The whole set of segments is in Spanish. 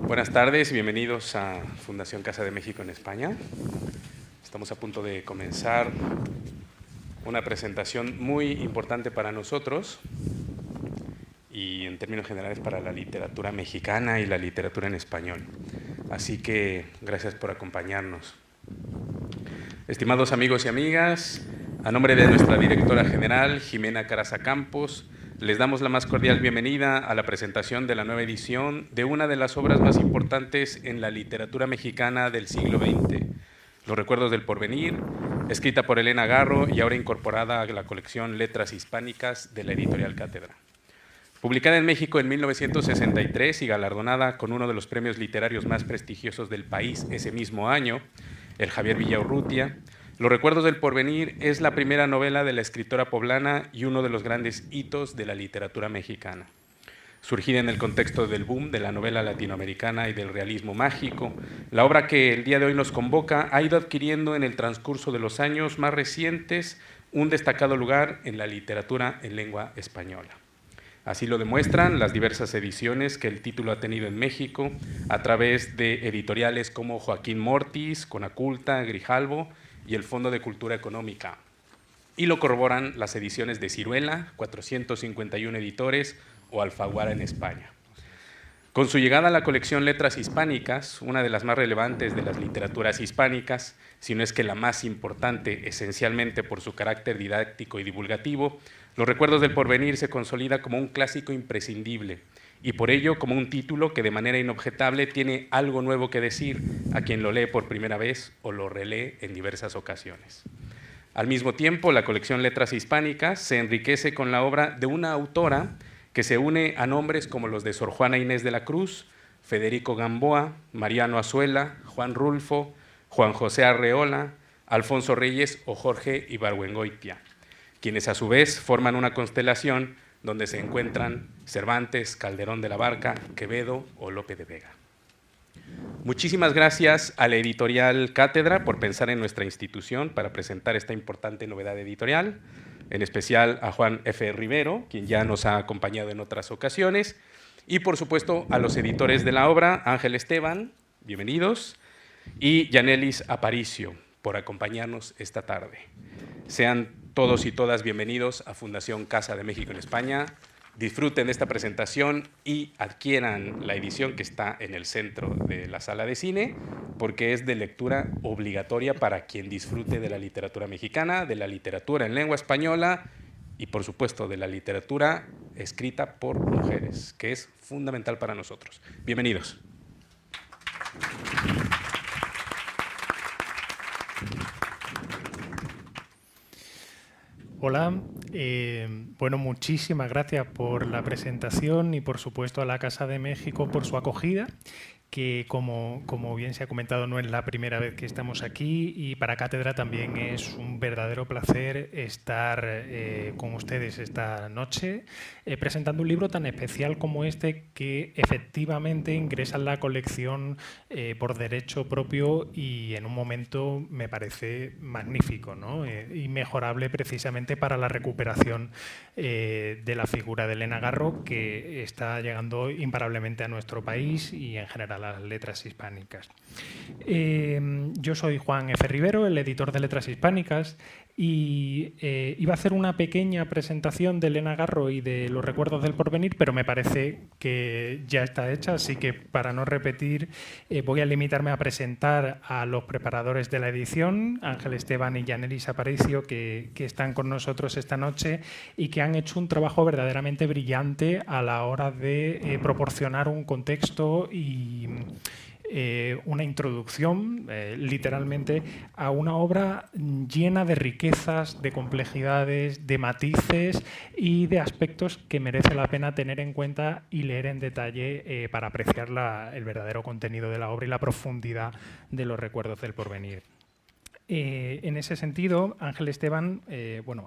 Buenas tardes y bienvenidos a Fundación Casa de México en España. Estamos a punto de comenzar una presentación muy importante para nosotros y en términos generales para la literatura mexicana y la literatura en español. Así que gracias por acompañarnos. Estimados amigos y amigas, a nombre de nuestra directora general, Jimena Caraza Campos, les damos la más cordial bienvenida a la presentación de la nueva edición de una de las obras más importantes en la literatura mexicana del siglo XX, Los Recuerdos del Porvenir, escrita por Elena Garro y ahora incorporada a la colección Letras Hispánicas de la editorial Cátedra. Publicada en México en 1963 y galardonada con uno de los premios literarios más prestigiosos del país ese mismo año, el Javier Villaurrutia, Los Recuerdos del Porvenir es la primera novela de la escritora poblana y uno de los grandes hitos de la literatura mexicana. Surgida en el contexto del boom de la novela latinoamericana y del realismo mágico, la obra que el día de hoy nos convoca ha ido adquiriendo en el transcurso de los años más recientes un destacado lugar en la literatura en lengua española. Así lo demuestran las diversas ediciones que el título ha tenido en México a través de editoriales como Joaquín Mortis, Conaculta, Grijalbo y el Fondo de Cultura Económica. Y lo corroboran las ediciones de Ciruela, 451 editores, o Alfaguara en España. Con su llegada a la colección Letras Hispánicas, una de las más relevantes de las literaturas hispánicas, si no es que la más importante esencialmente por su carácter didáctico y divulgativo, Los Recuerdos del Porvenir se consolida como un clásico imprescindible y por ello como un título que de manera inobjetable tiene algo nuevo que decir a quien lo lee por primera vez o lo relee en diversas ocasiones. Al mismo tiempo, la colección Letras Hispánicas se enriquece con la obra de una autora que se une a nombres como los de Sor Juana Inés de la Cruz, Federico Gamboa, Mariano Azuela, Juan Rulfo, Juan José Arreola, Alfonso Reyes o Jorge Ibargüengoitia, quienes a su vez forman una constelación donde se encuentran Cervantes, Calderón de la Barca, Quevedo o Lope de Vega. Muchísimas gracias a la editorial Cátedra por pensar en nuestra institución para presentar esta importante novedad editorial, en especial a Juan F. Rivero, quien ya nos ha acompañado en otras ocasiones, y por supuesto a los editores de la obra, Ángel Esteban, bienvenidos, y Yanelis Aparicio, por acompañarnos esta tarde. Sean todos y todas bienvenidos a Fundación Casa de México en España. Disfruten de esta presentación y adquieran la edición que está en el centro de la sala de cine, porque es de lectura obligatoria para quien disfrute de la literatura mexicana, de la literatura en lengua española y, por supuesto, de la literatura escrita por mujeres, que es fundamental para nosotros. Bienvenidos. Hola, bueno, muchísimas gracias por la presentación y por supuesto a la Casa de México por su acogida, que como bien se ha comentado no es la primera vez que estamos aquí y para Cátedra también es un verdadero placer estar con ustedes esta noche presentando un libro tan especial como este que efectivamente ingresa en la colección por derecho propio y en un momento me parece magnífico, ¿no? Inmejorable precisamente para la recuperación de la figura de Elena Garro, que está llegando imparablemente a nuestro país y en general a las letras hispánicas. Yo soy Juan F. Rivero, el editor de Letras Hispánicas, y iba a hacer una pequeña presentación de Elena Garro y de Los Recuerdos del Porvenir, pero me parece que ya está hecha, así que para no repetir voy a limitarme a presentar a los preparadores de la edición, Ángel Esteban y Yanelis Aparicio, que están con nosotros esta noche y que han hecho un trabajo verdaderamente brillante a la hora de proporcionar un contexto y una introducción, literalmente, a una obra llena de riquezas, de complejidades, de matices y de aspectos que merece la pena tener en cuenta y leer en detalle para apreciar el verdadero contenido de la obra y la profundidad de Los Recuerdos del Porvenir. En ese sentido, Ángel Esteban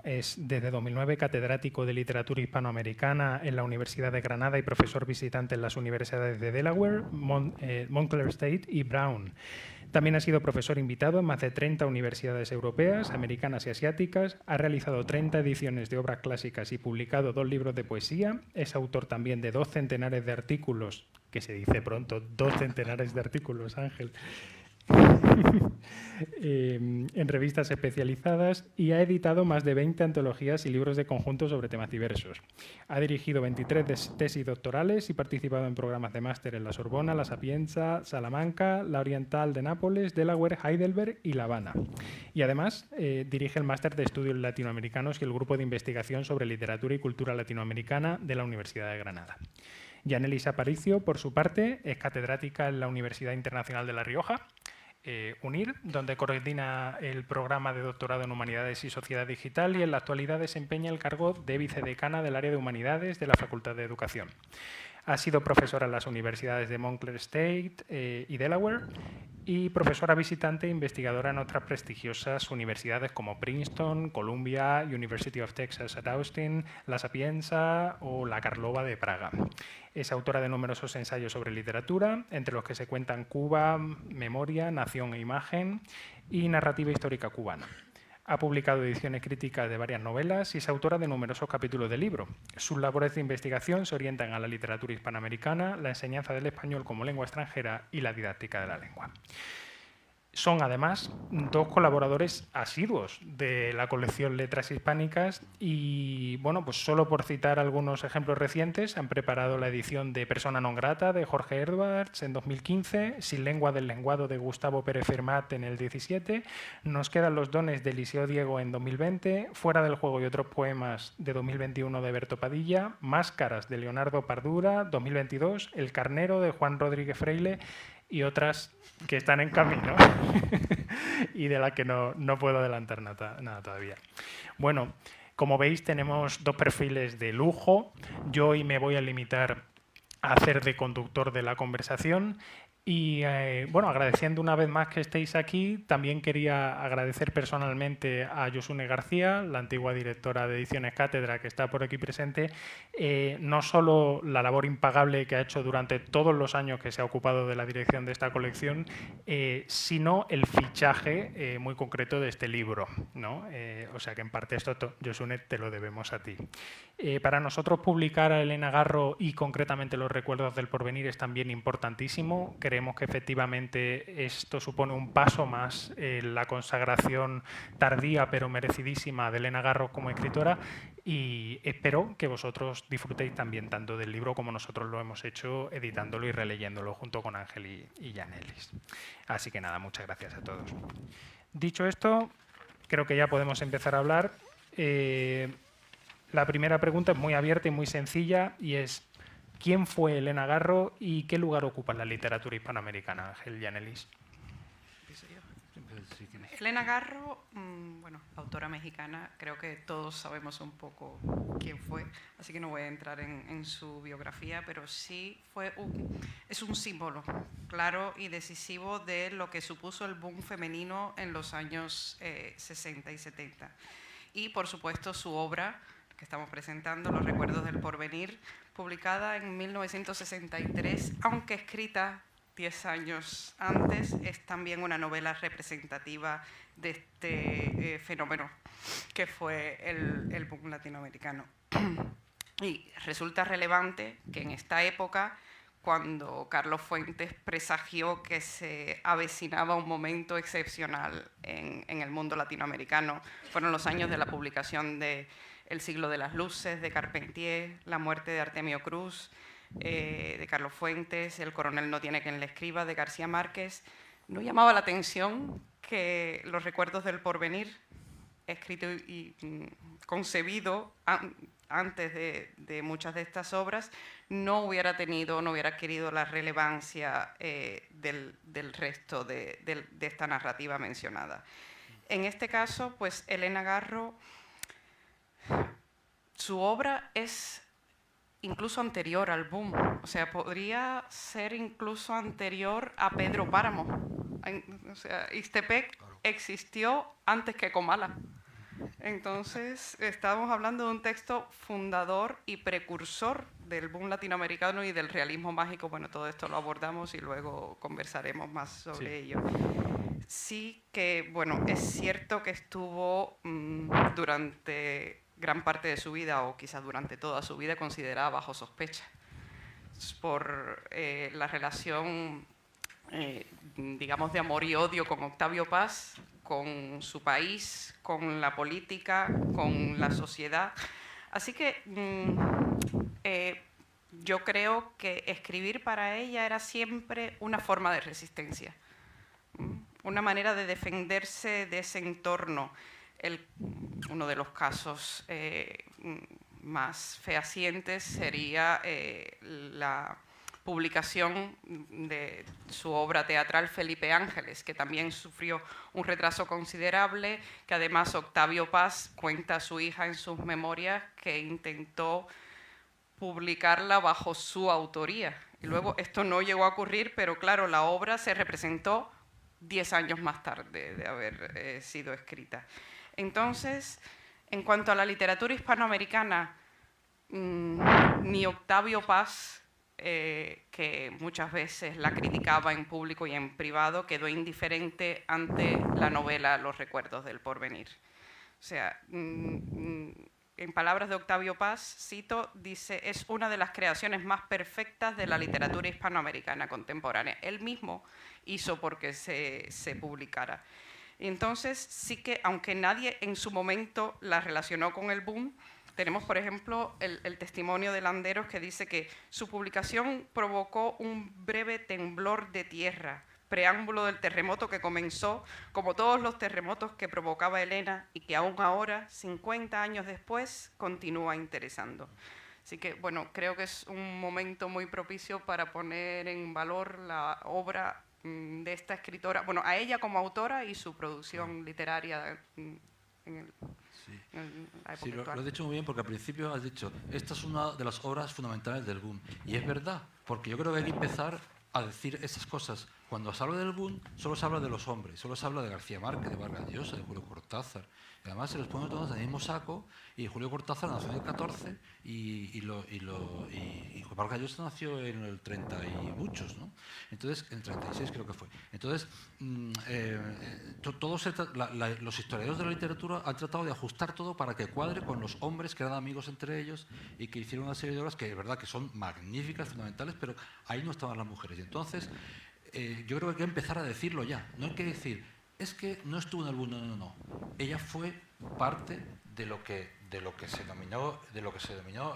es desde 2009 catedrático de literatura hispanoamericana en la Universidad de Granada y profesor visitante en las universidades de Delaware, Montclair State y Brown. También ha sido profesor invitado en más de 30 universidades europeas, americanas y asiáticas, ha realizado 30 ediciones de obras clásicas y publicado 2 libros de poesía, es autor también de 2 centenares de artículos, que se dice pronto, 2 centenares de artículos, Ángel, en revistas especializadas y ha editado más de 20 antologías y libros de conjunto sobre temas diversos. Ha dirigido 23 tesis doctorales y participado en programas de máster en la Sorbona, la Sapienza, Salamanca, la Oriental de Nápoles, Delaware, Heidelberg y La Habana. Y además dirige el máster de estudios latinoamericanos y el grupo de investigación sobre literatura y cultura latinoamericana de la Universidad de Granada. Yanelis Aparicio, por su parte, es catedrática en la Universidad Internacional de La Rioja, UNIR, donde coordina el programa de doctorado en Humanidades y Sociedad Digital y en la actualidad desempeña el cargo de vicedecana del área de Humanidades de la Facultad de Educación. Ha sido profesora en las universidades de Montclair State y Delaware y profesora visitante e investigadora en otras prestigiosas universidades como Princeton, Columbia, University of Texas at Austin, La Sapienza o la Karlova de Praga. Es autora de numerosos ensayos sobre literatura, entre los que se cuentan Cuba, Memoria, Nación e Imagen y Narrativa histórica cubana. Ha publicado ediciones críticas de varias novelas y es autora de numerosos capítulos de libro. Sus labores de investigación se orientan a la literatura hispanoamericana, la enseñanza del español como lengua extranjera y la didáctica de la lengua. Son además 2 colaboradores asiduos de la colección Letras Hispánicas y, bueno, pues solo por citar algunos ejemplos recientes, han preparado la edición de Persona non grata de Jorge Edwards en 2015, Sin lengua del lenguado de Gustavo Pérez Fermat en el 17, Nos quedan los dones de Eliseo Diego en 2020, Fuera del juego y otros poemas de 2021 de Berto Padilla, Máscaras de Leonardo Pardura, 2022, El carnero de Juan Rodríguez Freile y otras que están en camino y de las que no puedo adelantar nada todavía. Bueno, como veis tenemos 2 perfiles de lujo. Yo hoy me voy a limitar a hacer de conductor de la conversación y agradeciendo una vez más que estéis aquí, también quería agradecer personalmente a Josune García, la antigua directora de Ediciones Cátedra, que está por aquí presente, no solo la labor impagable que ha hecho durante todos los años que se ha ocupado de la dirección de esta colección, sino el fichaje muy concreto de este libro, ¿no? O sea que en parte esto, Josune, te lo debemos a ti. Para nosotros publicar a Elena Garro y concretamente los recuerdos del porvenir es también importantísimo. Creemos que efectivamente esto supone un paso más en la consagración tardía pero merecidísima de Elena Garro como escritora y espero que vosotros disfrutéis también tanto del libro como nosotros lo hemos hecho editándolo y releyéndolo junto con Ángel y Yanelis. Así que nada, muchas gracias a todos. Dicho esto, creo que ya podemos empezar a hablar. La primera pregunta es muy abierta y muy sencilla y es ¿quién fue Elena Garro y qué lugar ocupa en la literatura hispanoamericana, Ángel Yanelis? Elena Garro, autora mexicana, creo que todos sabemos un poco quién fue, así que no voy a entrar en su biografía, pero sí es un símbolo claro y decisivo de lo que supuso el boom femenino en los años 60 y 70. Y, por supuesto, su obra, que estamos presentando, Los recuerdos del porvenir, publicada en 1963, aunque escrita 10 años antes, es también una novela representativa de este fenómeno que fue el boom latinoamericano. Y resulta relevante que en esta época, cuando Carlos Fuentes presagió que se avecinaba un momento excepcional en el mundo latinoamericano, fueron los años de la publicación de El siglo de las luces, de Carpentier, La muerte de Artemio Cruz, de Carlos Fuentes, El coronel no tiene quien le escriba, de García Márquez. ¿No llamaba la atención que Los recuerdos del porvenir, escrito y concebido antes de muchas de estas obras, no hubiera adquirido la relevancia del resto de esta narrativa mencionada? En este caso, pues Elena Garro, su obra es incluso anterior al boom, o sea, podría ser incluso anterior a Pedro Páramo. O sea, Ixtepec existió antes que Comala. Entonces, estamos hablando de un texto fundador y precursor del boom latinoamericano y del realismo mágico. Bueno, todo esto lo abordamos y luego conversaremos más sobre ello. Sí que, bueno, es cierto que estuvo durante gran parte de su vida, o quizás durante toda su vida, considerada bajo sospecha por la relación, digamos, de amor y odio con Octavio Paz, con su país, con la política, con la sociedad. Así que yo creo que escribir para ella era siempre una forma de resistencia, una manera de defenderse de ese entorno. Uno de los casos más fehacientes sería la publicación de su obra teatral Felipe Ángeles, que también sufrió un retraso considerable, que además Octavio Paz cuenta a su hija en sus memorias que intentó publicarla bajo su autoría. Y luego esto no llegó a ocurrir, pero claro, la obra se representó 10 años más tarde de haber sido escrita. Entonces, en cuanto a la literatura hispanoamericana, ni Octavio Paz, que muchas veces la criticaba en público y en privado, quedó indiferente ante la novela Los recuerdos del porvenir. O sea, en palabras de Octavio Paz, cito, dice, es una de las creaciones más perfectas de la literatura hispanoamericana contemporánea. Él mismo hizo porque se publicara. Y entonces sí que, aunque nadie en su momento la relacionó con el boom, tenemos, por ejemplo, el testimonio de Landeros, que dice que su publicación provocó un breve temblor de tierra, preámbulo del terremoto que comenzó, como todos los terremotos que provocaba Elena y que aún ahora, 50 años después, continúa interesando. Así que, bueno, creo que es un momento muy propicio para poner en valor la obra de esta escritora, bueno, a ella como autora y su producción literaria en la época Sí, lo actual. has dicho muy bien, porque al principio has dicho, esta es una de las obras fundamentales del boom. Y es verdad, porque yo creo que hay que empezar a decir esas cosas. Cuando se habla del boom, solo se habla de los hombres, solo se habla de García Márquez, de Vargas Llosa, de Julio Cortázar. Y además se los pone todos en el mismo saco, y Julio Cortázar nació en el 14 y Vargas Llosa nació en el 30 y muchos, ¿no? Entonces, en el 36 creo que fue. Entonces, los historiadores de la literatura han tratado de ajustar todo para que cuadre con los hombres que eran amigos entre ellos y que hicieron una serie de obras que es verdad que son magníficas, fundamentales, pero ahí no estaban las mujeres. Y entonces, yo creo que hay que empezar a decirlo ya. No hay que decir, es que no estuvo en el boom, no. Ella fue parte de lo que se denominó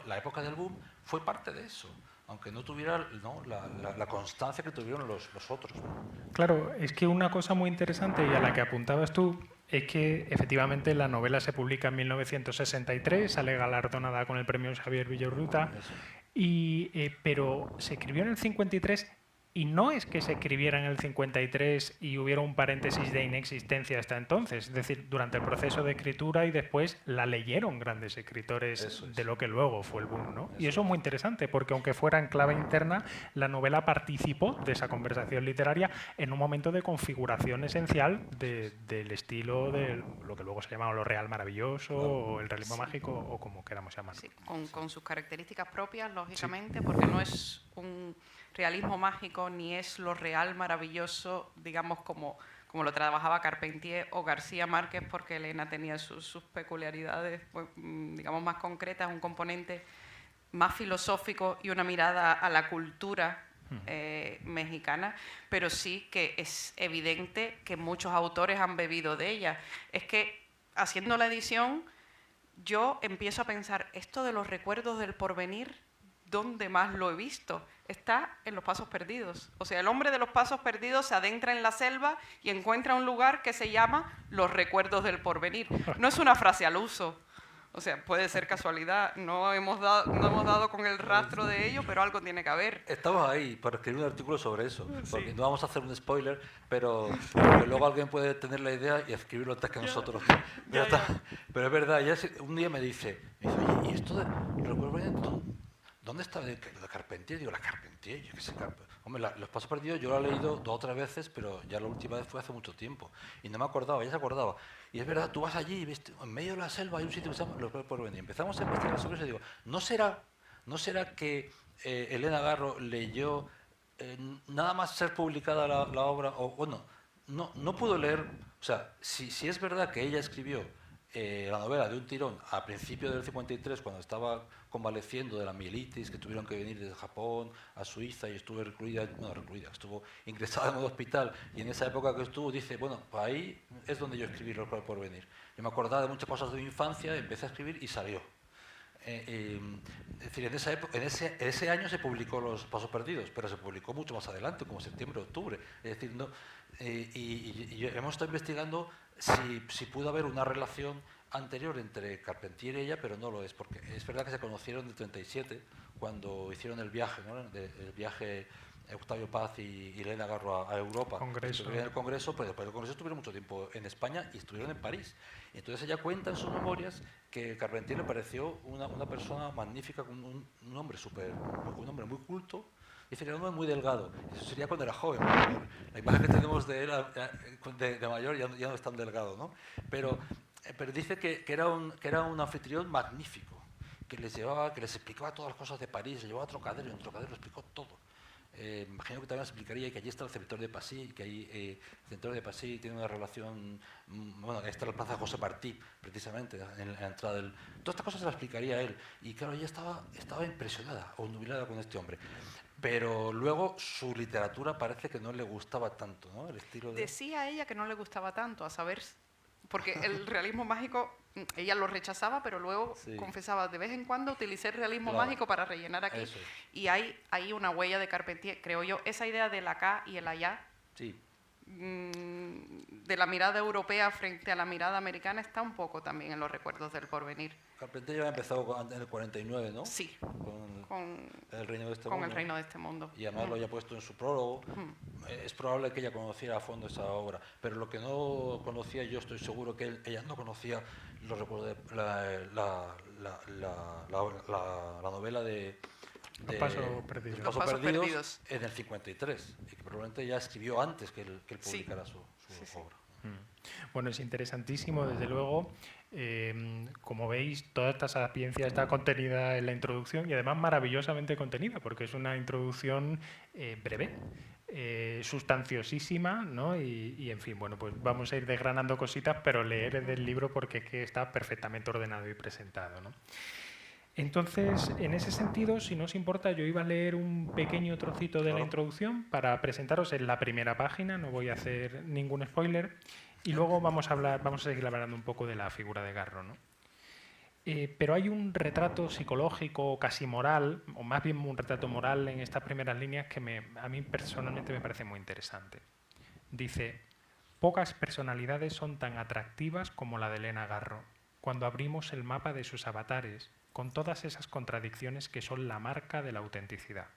la época del boom, fue parte de eso, aunque no tuviera la constancia que tuvieron los otros. Claro, es que una cosa muy interesante y a la que apuntabas tú es que efectivamente la novela se publica en 1963, sale galardonada con el premio Xavier Villaurrutia, pero se escribió en el 53. Y no es que se escribiera en el 53 y hubiera un paréntesis de inexistencia hasta entonces. Es decir, durante el proceso de escritura y después la leyeron grandes escritores de lo que luego fue el boom, ¿no? Y eso es muy interesante, porque aunque fuera en clave interna, la novela participó de esa conversación literaria en un momento de configuración esencial del estilo de lo que luego se llamaba lo real maravilloso o el realismo mágico o como queramos llamarlo. Sí, con sus características propias, lógicamente, porque no es un realismo mágico ni es lo real maravilloso, digamos, como lo trabajaba Carpentier o García Márquez, porque Elena tenía sus peculiaridades, pues, digamos, más concretas, un componente más filosófico y una mirada a la cultura mexicana, pero sí que es evidente que muchos autores han bebido de ella. Es que, haciendo la edición, yo empiezo a pensar, esto de los recuerdos del porvenir, ¿dónde más lo he visto? Está en Los Pasos Perdidos. O sea, el hombre de Los Pasos Perdidos se adentra en la selva y encuentra un lugar que se llama Los Recuerdos del Porvenir. No es una frase al uso. O sea, puede ser casualidad. No hemos dado con el rastro de ello, pero algo tiene que haber. Estamos ahí para escribir un artículo sobre eso. Porque Sí. no vamos a hacer un spoiler, pero luego alguien puede tener la idea y escribirlo antes que nosotros. Pero es verdad, ella un día me dice, oye, ¿y esto de recuerdo? ¿Dónde está de Carpentier? Digo, la Carpentier, yo qué sé, Hombre, Los Pasos Perdidos yo lo he leído 2 o 3 veces, pero ya la última vez fue hace mucho tiempo. Y no me acordaba, ella se acordaba. Y es verdad, tú vas allí y ves, en medio de la selva hay un sitio que se llama Los Pasos Perdidos. Y empezamos a investigar sobre eso y digo, ¿no será que Elena Garro leyó nada más ser publicada la obra? O bueno, no pudo leer, o sea, si es verdad que ella escribió la novela de un tirón a principios del 53, cuando estaba convaleciendo de la mielitis, que tuvieron que venir desde Japón a Suiza y estuvo estuvo ingresada en un hospital, y en esa época que estuvo dice, bueno, pues ahí es donde yo escribí Los por venir. Yo me acordaba de muchas cosas de mi infancia, empecé a escribir y salió. Es decir, en ese año se publicó Los Pasos Perdidos, pero se publicó mucho más adelante, como septiembre, octubre. Es decir, no, y hemos estado investigando si pudo haber una relación anterior entre Carpentier y ella, pero no lo es, porque es verdad que se conocieron en el 37, cuando hicieron el viaje, ¿no? El viaje Octavio Paz y Elena Garro a Europa. Estuvieron en el Congreso, pero después del Congreso estuvieron mucho tiempo en España y estuvieron en París. Y entonces ella cuenta en sus memorias que Carpentier le pareció una persona magnífica, un hombre muy culto. Dice que era un hombre muy delgado. Eso sería cuando era joven. La imagen que tenemos de él de mayor ya no es tan delgado, ¿no? Pero dice que era un anfitrión magnífico, que les explicaba todas las cosas de París, le llevaba a Trocadero y en Trocadero le explicó todo. Imagino que también explicaría que allí está el cementerio de Passy, que ahí el cementerio de Passy tiene una relación, bueno, está la plaza José Martí, precisamente, en la entrada del... Todas estas cosas se las explicaría él, y claro, ella estaba impresionada, obnubilada con este hombre. Pero luego su literatura parece que no le gustaba tanto, ¿no? El estilo de... Decía ella que no le gustaba tanto, a saber, porque el realismo mágico, ella lo rechazaba, pero luego confesaba, de vez en cuando utilicé el realismo mágico para rellenar aquí. Eso. Y hay una huella de Carpentier, creo yo, esa idea del acá y el allá, de la mirada europea frente a la mirada americana, está un poco también en los recuerdos del porvenir. Carpentier ya había empezado en el 49, ¿no? Sí, con el reino de este con mundo. El reino de este mundo. Y además lo haya puesto en su prólogo. Es probable que ella conociera a fondo esa obra, pero lo que no conocía, yo estoy seguro que ella no conocía los recuerdos de la novela de Los Pasos Perdidos. Los Pasos Perdidos en el 53, y que probablemente ya escribió antes que él publicara su obra. Bueno, es interesantísimo, desde luego. Como veis, toda esta sapiencia está contenida en la introducción y además maravillosamente contenida, porque es una introducción breve, sustanciosísima, ¿no? Y en fin, bueno, pues vamos a ir desgranando cositas, pero leer del libro porque es que está perfectamente ordenado y presentado, ¿no? Entonces, en ese sentido, si no os importa, yo iba a leer un pequeño trocito de la introducción para presentaros en la primera página, no voy a hacer ningún spoiler, y luego vamos a seguir hablando un poco de la figura de Garro, ¿no? Pero hay un retrato psicológico, casi moral, o más bien un retrato moral en estas primeras líneas que a mí personalmente me parece muy interesante. Dice: pocas personalidades son tan atractivas como la de Elena Garro. Cuando abrimos el mapa de sus avatares, con todas esas contradicciones que son la marca de la autenticidad.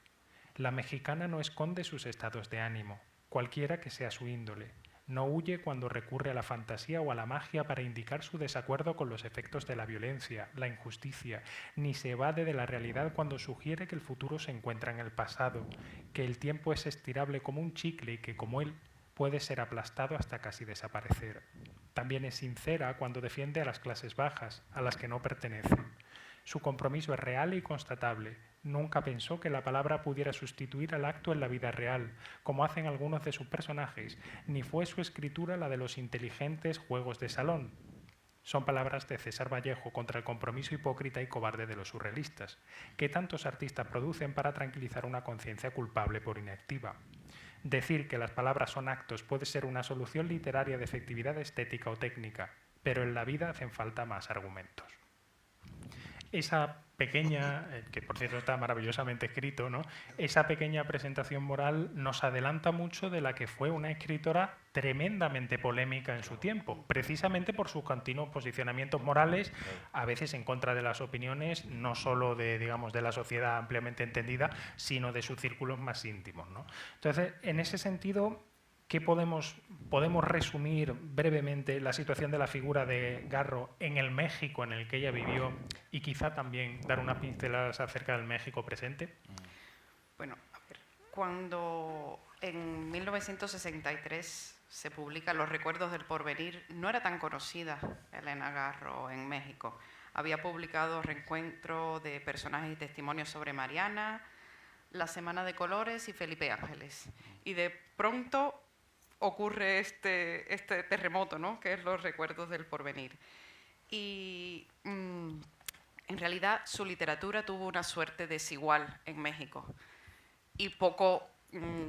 La mexicana no esconde sus estados de ánimo, cualquiera que sea su índole. No huye cuando recurre a la fantasía o a la magia para indicar su desacuerdo con los efectos de la violencia, la injusticia, ni se evade de la realidad cuando sugiere que el futuro se encuentra en el pasado, que el tiempo es estirable como un chicle y que, como él, puede ser aplastado hasta casi desaparecer. También es sincera cuando defiende a las clases bajas, a las que no pertenecen. Su compromiso es real y constatable. Nunca pensó que la palabra pudiera sustituir al acto en la vida real, como hacen algunos de sus personajes, ni fue su escritura la de los inteligentes juegos de salón. Son palabras de César Vallejo contra el compromiso hipócrita y cobarde de los surrealistas, que tantos artistas producen para tranquilizar una conciencia culpable por inactiva. Decir que las palabras son actos puede ser una solución literaria de efectividad estética o técnica, pero en la vida hacen falta más argumentos. Esa pequeña, que por cierto está maravillosamente escrito, ¿no? Esa pequeña presentación moral nos adelanta mucho de la que fue una escritora tremendamente polémica en su tiempo, precisamente por sus continuos posicionamientos morales, a veces en contra de las opiniones, no solo de, digamos, de la sociedad ampliamente entendida, sino de sus círculos más íntimos, ¿no? Entonces, en ese sentido, ¿qué podemos resumir brevemente la situación de la figura de Garro en el México en el que ella vivió y quizá también dar unas pinceladas acerca del México presente? Bueno, a ver, Cuando en 1963 se publica Los recuerdos del porvenir, no era tan conocida Elena Garro en México. Había publicado Reencuentro de personajes y testimonios sobre Mariana, La Semana de Colores y Felipe Ángeles. Y de pronto ocurre este terremoto, ¿no?, que es Los recuerdos del porvenir. Y en realidad su literatura tuvo una suerte desigual en México y poco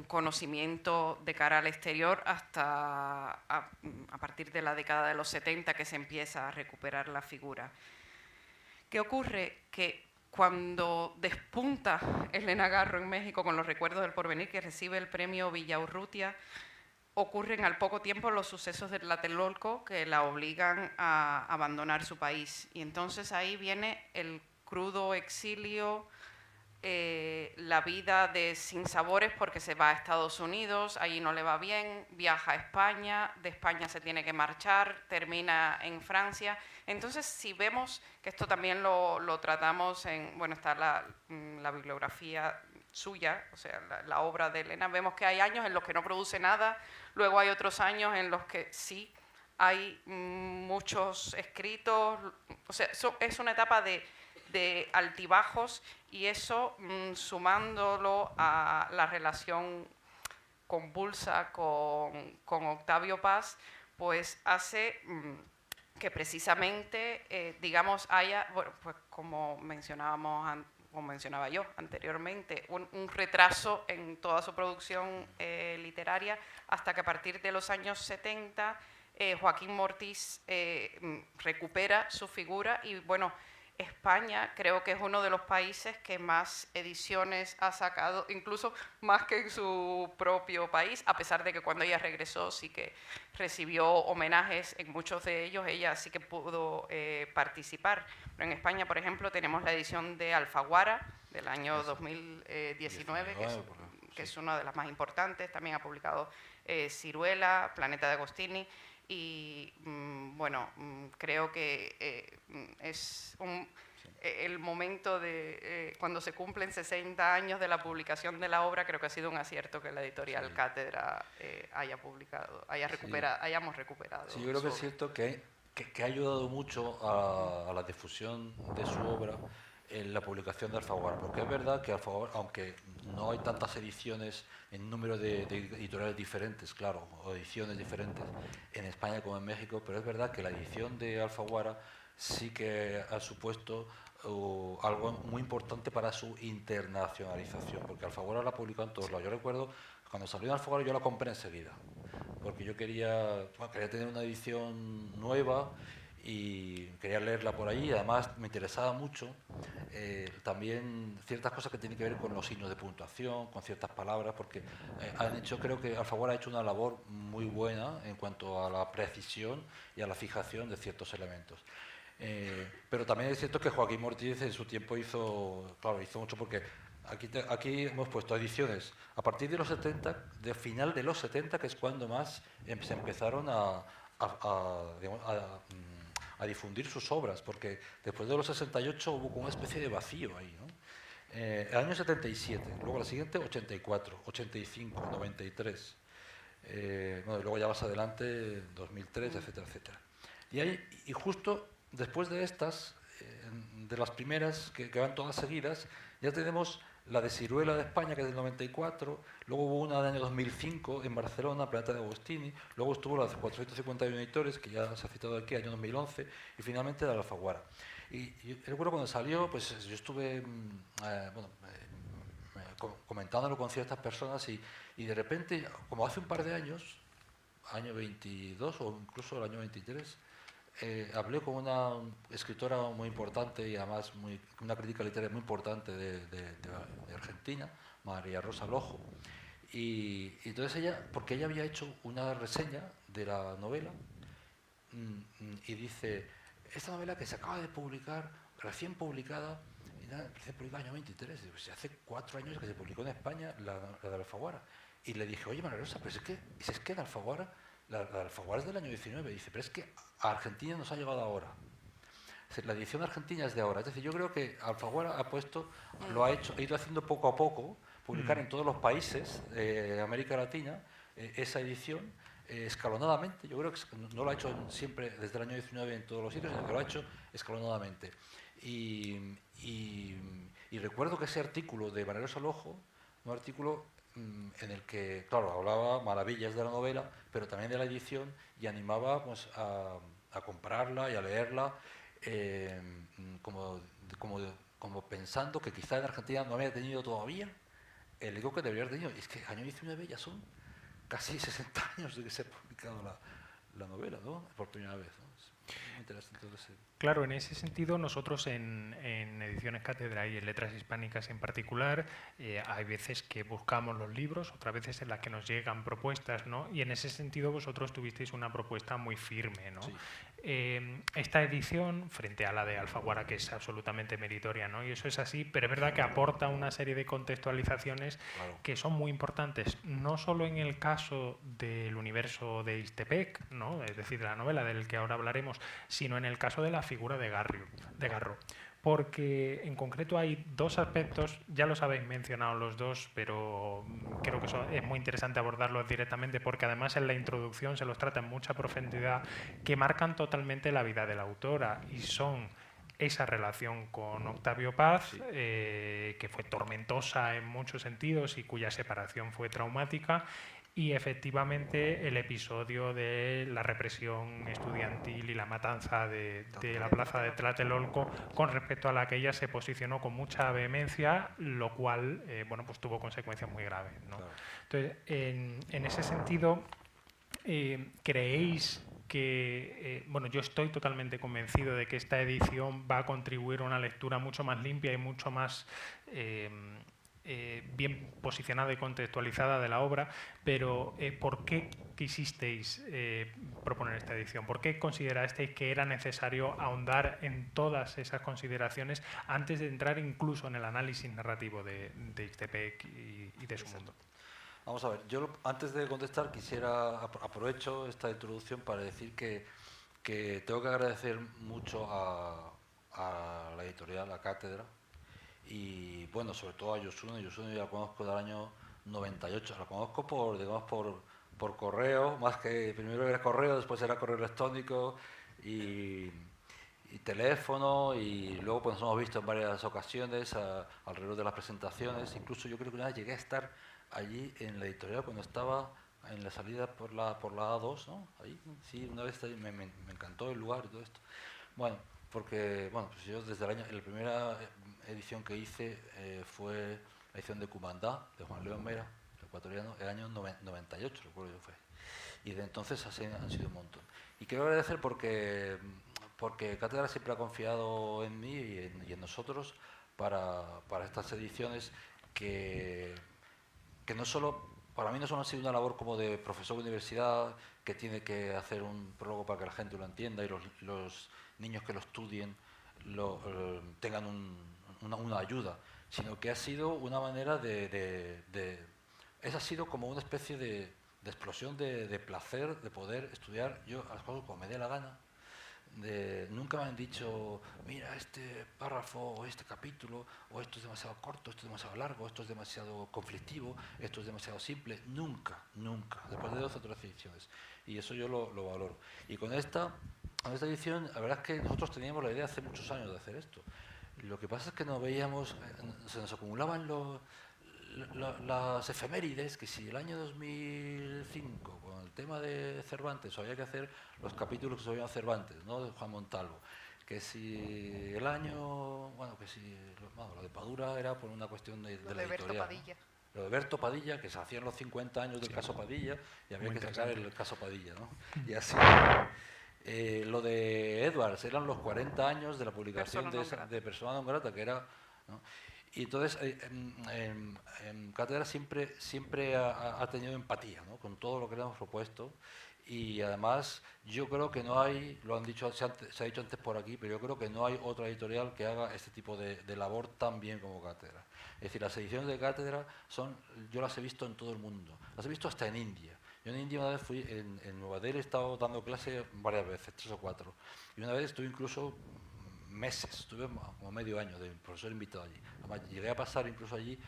conocimiento de cara al exterior hasta a partir de la década de los 70, que se empieza a recuperar la figura. ¿Qué ocurre? Que cuando despunta Elena Garro en México con Los recuerdos del porvenir, que recibe el premio Villaurrutia, ocurren al poco tiempo los sucesos de Tlatelolco que la obligan a abandonar su país. Y entonces ahí viene el crudo exilio, la vida de sinsabores, porque se va a Estados Unidos, allí no le va bien, viaja a España, de España se tiene que marchar, termina en Francia. Entonces, si vemos que esto también lo tratamos en, bueno, está la bibliografía suya, o sea, la obra de Elena, vemos que hay años en los que no produce nada, luego hay otros años en los que sí hay muchos escritos, o sea, es una etapa de altibajos, y eso, sumándolo a la relación convulsa con Octavio Paz, pues hace que precisamente, digamos, haya, bueno, pues como mencionaba yo anteriormente, un retraso en toda su producción literaria, hasta que a partir de los años 70 Joaquín Mortis recupera su figura. Y bueno, España creo que es uno de los países que más ediciones ha sacado, incluso más que en su propio país, a pesar de que cuando ella regresó sí que recibió homenajes, en muchos de ellos ella sí que pudo participar. Pero en España, por ejemplo, tenemos la edición de Alfaguara del año 2019, que es una de las más importantes. También ha publicado Ciruela, Planeta de Agostini. Y bueno, creo que es el momento de cuando se cumplen 60 años de la publicación de la obra, creo que ha sido un acierto que la editorial Cátedra hayamos recuperado. Sí, yo creo que es cierto que ha ayudado mucho a la difusión de su obra en la publicación de Alfaguara, porque es verdad que Alfaguara, aunque no hay tantas ediciones en número de editoriales diferentes, claro, o ediciones diferentes en España como en México, pero es verdad que la edición de Alfaguara sí que ha supuesto algo muy importante para su internacionalización, porque Alfaguara la ha publicado en todos lados. Yo recuerdo, cuando salió en Alfaguara yo la compré enseguida, porque yo quería tener una edición nueva y quería leerla por ahí. Además me interesaba mucho también ciertas cosas que tienen que ver con los signos de puntuación, con ciertas palabras, porque creo que Alfaguara ha hecho una labor muy buena en cuanto a la precisión y a la fijación de ciertos elementos. Pero también es cierto que Joaquín Mortis en su tiempo hizo mucho, porque aquí hemos puesto ediciones a partir de los 70, de final de los 70, que es cuando más se empezaron a difundir sus obras, porque después de los 68 hubo como una especie de vacío ahí, ¿no? El año 77, luego la siguiente 84, 85, 93, bueno, y luego ya más adelante 2003, etcétera, etcétera. Y justo después de estas, de las primeras que van todas seguidas, ya tenemos la de Ciruela de España, que es del 94, luego hubo una del año 2005 en Barcelona, Planeta de Agostini, luego estuvo la de 451 editores, que ya se ha citado aquí, año 2011, y finalmente la de Alfaguara. Y yo recuerdo cuando salió, pues yo estuve comentándolo con ciertas personas, y de repente, como hace un par de años, año 22 o incluso el año 23, hablé con una escritora muy importante y además una crítica literaria muy importante de Argentina, María Rosa Lojo, y entonces porque ella había hecho una reseña de la novela y dice, esta novela que se acaba de publicar, recién publicada en el año 23, digo, si hace 4 años que se publicó en España la de Alfaguara, y le dije, oye María Rosa, pero es que en Alfaguara, la de Alfaguara es del año 19, dice, pero es que a Argentina nos ha llegado ahora. La edición argentina es de ahora. Es decir, yo creo que Alfaguara ha ido haciendo poco a poco, publicar en todos los países de América Latina esa edición escalonadamente. Yo creo que no lo ha hecho siempre desde el año 19 en todos los sitios, sino que lo ha hecho escalonadamente. Y recuerdo que ese artículo de Valerio Salojo, un artículo en el que, claro, hablaba maravillas de la novela, pero también de la edición, y animaba pues, a comprarla y a leerla, como pensando que quizá en Argentina no había tenido todavía el eco que debería haber tenido. Y es que el año 19 ya son casi 60 años de que se ha publicado la novela, ¿no? Por primera vez, ¿no? Es muy interesante. Entonces, claro, en ese sentido nosotros en Ediciones Cátedra y en Letras Hispánicas en particular hay veces que buscamos los libros, otras veces en las que nos llegan propuestas, ¿no? Y en ese sentido vosotros tuvisteis una propuesta muy firme, ¿no? sí. Esta edición, frente a la de Alfaguara, que es absolutamente meritoria, ¿no? Y eso es así, pero es verdad que aporta una serie de contextualizaciones Claro. que son muy importantes, no solo en el caso del universo de Ixtepec, ¿no? Es decir, de la novela del que ahora hablaremos, sino en el caso de la figura de Garro. Porque en concreto hay dos aspectos, ya los habéis mencionado los dos, pero creo que es muy interesante abordarlos directamente porque además en la introducción se los trata en mucha profundidad, que marcan totalmente la vida de la autora, y son esa relación con Octavio Paz, Sí. Que fue tormentosa en muchos sentidos y cuya separación fue traumática, y efectivamente el episodio de la represión estudiantil y la matanza de la plaza de Tlatelolco, con respecto a la que ella se posicionó con mucha vehemencia, lo cual bueno, pues tuvo consecuencias muy graves, ¿no? Claro. Entonces, en ese sentido, ¿creéis que, bueno, yo estoy totalmente convencido de que esta edición va a contribuir a una lectura mucho más limpia y mucho más bien posicionada y contextualizada de la obra, pero ¿por qué quisisteis proponer esta edición? ¿Por qué considerasteis que era necesario ahondar en todas esas consideraciones antes de entrar incluso en el análisis narrativo de Ixtepec y de su mundo? Vamos a ver, yo antes de contestar aprovecho esta introducción para decir que tengo que agradecer mucho a la editorial, a Cátedra, y bueno, sobre todo a Yosune. Yosune yo la conozco del año 98, la conozco por correo, más que primero era correo, después era correo electrónico y teléfono, y luego pues nos hemos visto en varias ocasiones alrededor de las presentaciones. Incluso yo creo que una vez llegué a estar allí en la editorial cuando estaba en la salida por la A2, ¿no? Ahí, sí, una vez me encantó el lugar y todo esto. Bueno, porque bueno, pues yo desde el año, la primera edición que hice fue la edición de Cumandá, de Juan León Mera, el ecuatoriano, el año 98, recuerdo yo fue. Y de entonces así han sido un montón. Y quiero agradecer porque Cátedra siempre ha confiado en mí y en nosotros para estas ediciones que no solo, para mí no solo ha sido una labor como de profesor de universidad que tiene que hacer un prólogo para que la gente lo entienda y los niños que lo estudien tengan una ayuda, sino que ha sido una manera ha sido como una especie de explosión de placer de poder estudiar yo las cosas como me dé la gana. Nunca me han dicho, mira, este párrafo o este capítulo, o esto es demasiado corto, esto es demasiado largo, esto es demasiado conflictivo, esto es demasiado simple. Nunca, nunca, después de 2 o 3 ediciones. Y eso yo lo valoro. Y con esta edición, la verdad es que nosotros teníamos la idea hace muchos años de hacer esto. Lo que pasa es que no veíamos, se nos acumulaban las efemérides, que si el año 2005, con el tema de Cervantes, había que hacer los capítulos que se habían Cervantes, ¿no?, de Juan Montalvo, que si el año, bueno, que si, bueno, lo de Padura era por una cuestión de la editorial, ¿no? Lo de Berto Padilla, que se hacían los 50 años del caso Padilla, y había que sacar el caso Padilla, ¿no? Y así. Lo de Edwards, eran los 40 años de la publicación de Persona non grata, que era, ¿no? Y entonces en Cátedra siempre ha tenido empatía, ¿no?, con todo lo que le hemos propuesto, y además yo creo que no hay, lo han dicho, se ha dicho antes por aquí, pero yo creo que no hay otra editorial que haga este tipo de labor tan bien como Cátedra. Es decir, las ediciones de Cátedra yo las he visto en todo el mundo, las he visto hasta en India. Yo en India una vez fui, en Nueva Delhi he estado dando clase varias veces, 3 o 4, y una vez estuve incluso meses, estuve como medio año de profesor invitado allí. Además, llegué a pasar incluso allí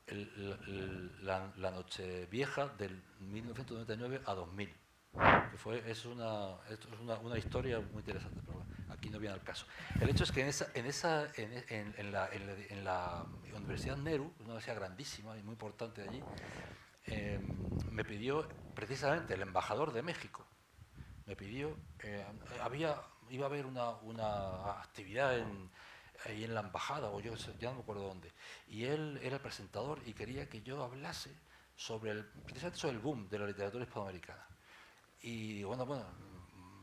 la Nochevieja del 1999 a 2000. Que es una historia muy interesante, pero bueno, aquí no viene al caso. El hecho es que en la Universidad Nehru, una universidad grandísima y muy importante allí, me pidió precisamente el embajador de México, me pidió, iba a haber una actividad ahí en la embajada, o yo ya no me acuerdo dónde, y él era el presentador y quería que yo hablase precisamente sobre el boom de la literatura hispanoamericana. Y bueno,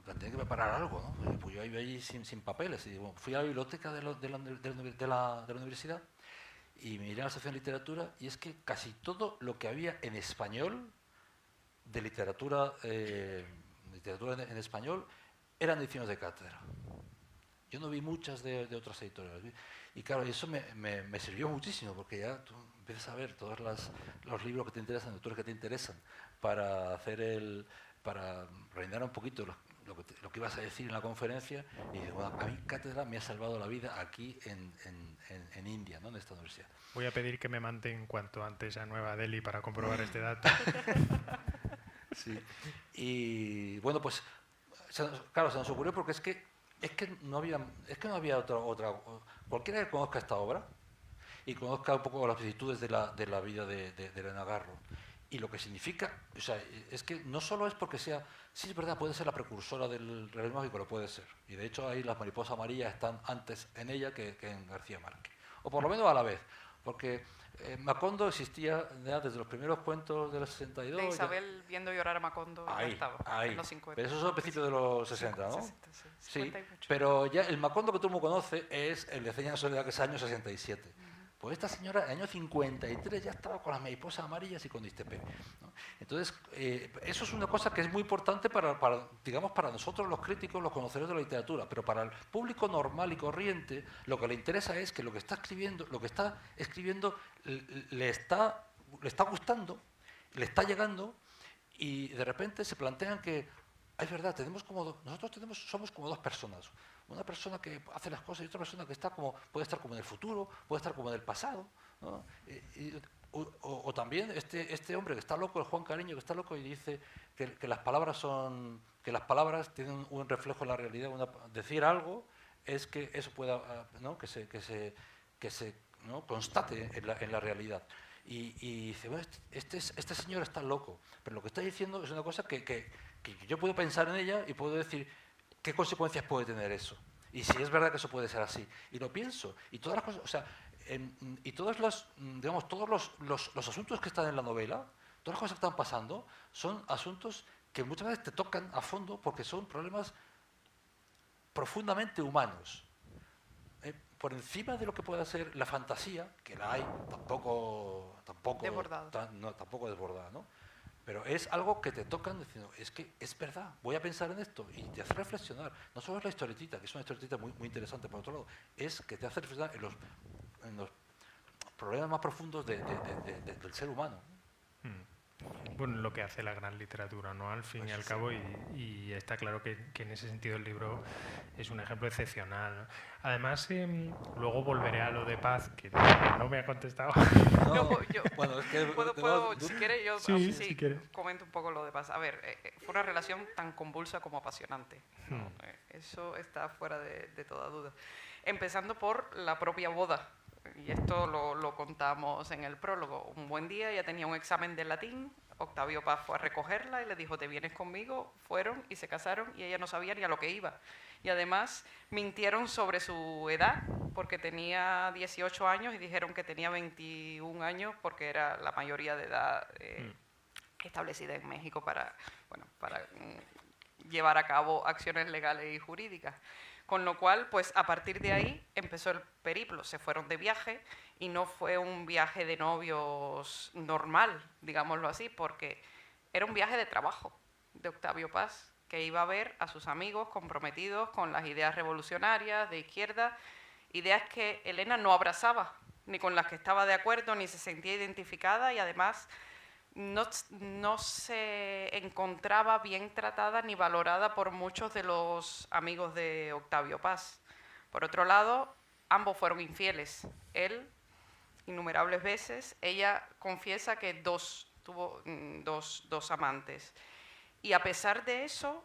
tenía que preparar algo, ¿no? Pues yo iba allí sin papeles, y bueno, fui a la biblioteca de la universidad y miré a la sección de literatura, y es que casi todo lo que había en español, de literatura en español, eran ediciones de cátedra. Yo no vi muchas de otras editoriales. Y claro, eso me sirvió muchísimo, porque ya tú empiezas a ver todos los libros que te interesan, autores que te interesan, para rellenar un poquito lo que ibas a decir en la conferencia. Y bueno, a mí cátedra me ha salvado la vida aquí en India, ¿no? En esta universidad. Voy a pedir que me manden cuanto antes a Nueva Delhi para comprobar este dato. Sí. Y bueno, pues claro, se nos ocurrió porque es que no había otra. Cualquiera que conozca esta obra y conozca un poco las vicisitudes de la vida de Elena Garro y lo que significa, o sea, es que no solo es porque sea, sí es verdad, puede ser la precursora del realismo mágico, lo puede ser, y de hecho ahí las mariposas amarillas están antes en ella que en García Márquez, o por lo menos a la vez, porque Macondo existía ya desde los primeros cuentos de los 62. De Isabel viendo llorar a Macondo ya estaba en los 50. Pero eso es a principios de los 60, ¿no? 60, sí, pero ya el Macondo que todo el mundo conoce es el de Ceña Soledad, que es año 67. Pues esta señora, en el año 53, ya estaba con las mariposas amarillas y con Distepe, ¿no? Entonces, eso es una cosa que es muy importante digamos, para nosotros los críticos, los conocedores de la literatura, pero para el público normal y corriente, lo que le interesa es que lo que está escribiendo le está gustando, le está llegando, y de repente se plantean que, es verdad, somos como dos personas. Una persona que hace las cosas y otra persona que puede estar como en el futuro, puede estar como en el pasado, ¿no? O también este hombre que está loco, el Juan Cariño, que está loco y dice que las palabras tienen un reflejo en la realidad. Decir algo es que eso pueda, ¿no? que se ¿no? constate en la realidad. Y dice, bueno, este señor está loco, pero lo que está diciendo es una cosa que yo puedo pensar en ella y puedo decir qué consecuencias puede tener eso. Y si es verdad que eso puede ser así. Y lo pienso. Y todas las cosas, o sea, y todos los asuntos que están en la novela, todas las cosas que están pasando, son asuntos que muchas veces te tocan a fondo porque son problemas profundamente humanos. Por encima de lo que pueda ser la fantasía, que la hay, tampoco desbordada, ¿no? Pero es algo que te tocan diciendo, es que es verdad, voy a pensar en esto, y te hace reflexionar. No solo es la historietita, que es una historietita muy, muy interesante, por otro lado, es que te hace reflexionar en los problemas más profundos del ser humano. Bueno, lo que hace la gran literatura, ¿no? Al fin y al cabo, y está claro que en ese sentido el libro es un ejemplo excepcional, ¿no? Además, luego volveré a lo de Paz, que no me ha contestado. Bueno, es que puedo, si quieres, yo si quieres. Comento un poco lo de Paz. A ver, fue una relación tan convulsa como apasionante, ¿no? Eso está fuera de toda duda. Empezando por la propia boda. Y esto lo contamos en el prólogo. Un buen día, ella tenía un examen de latín, Octavio Paz fue a recogerla y le dijo, ¿te vienes conmigo? Fueron y se casaron y ella no sabía ni a lo que iba. Y además mintieron sobre su edad, porque tenía 18 años y dijeron que tenía 21 años porque era la mayoría de edad establecida en México para llevar a cabo acciones legales y jurídicas. Con lo cual, pues a partir de ahí empezó el periplo. Se fueron de viaje y no fue un viaje de novios normal, digámoslo así, porque era un viaje de trabajo de Octavio Paz, que iba a ver a sus amigos comprometidos con las ideas revolucionarias de izquierda, ideas que Elena no abrazaba, ni con las que estaba de acuerdo, ni se sentía identificada, y además no se encontraba bien tratada ni valorada por muchos de los amigos de Octavio Paz. Por otro lado, ambos fueron infieles. Él innumerables veces. Ella confiesa que tuvo dos amantes. Y a pesar de eso,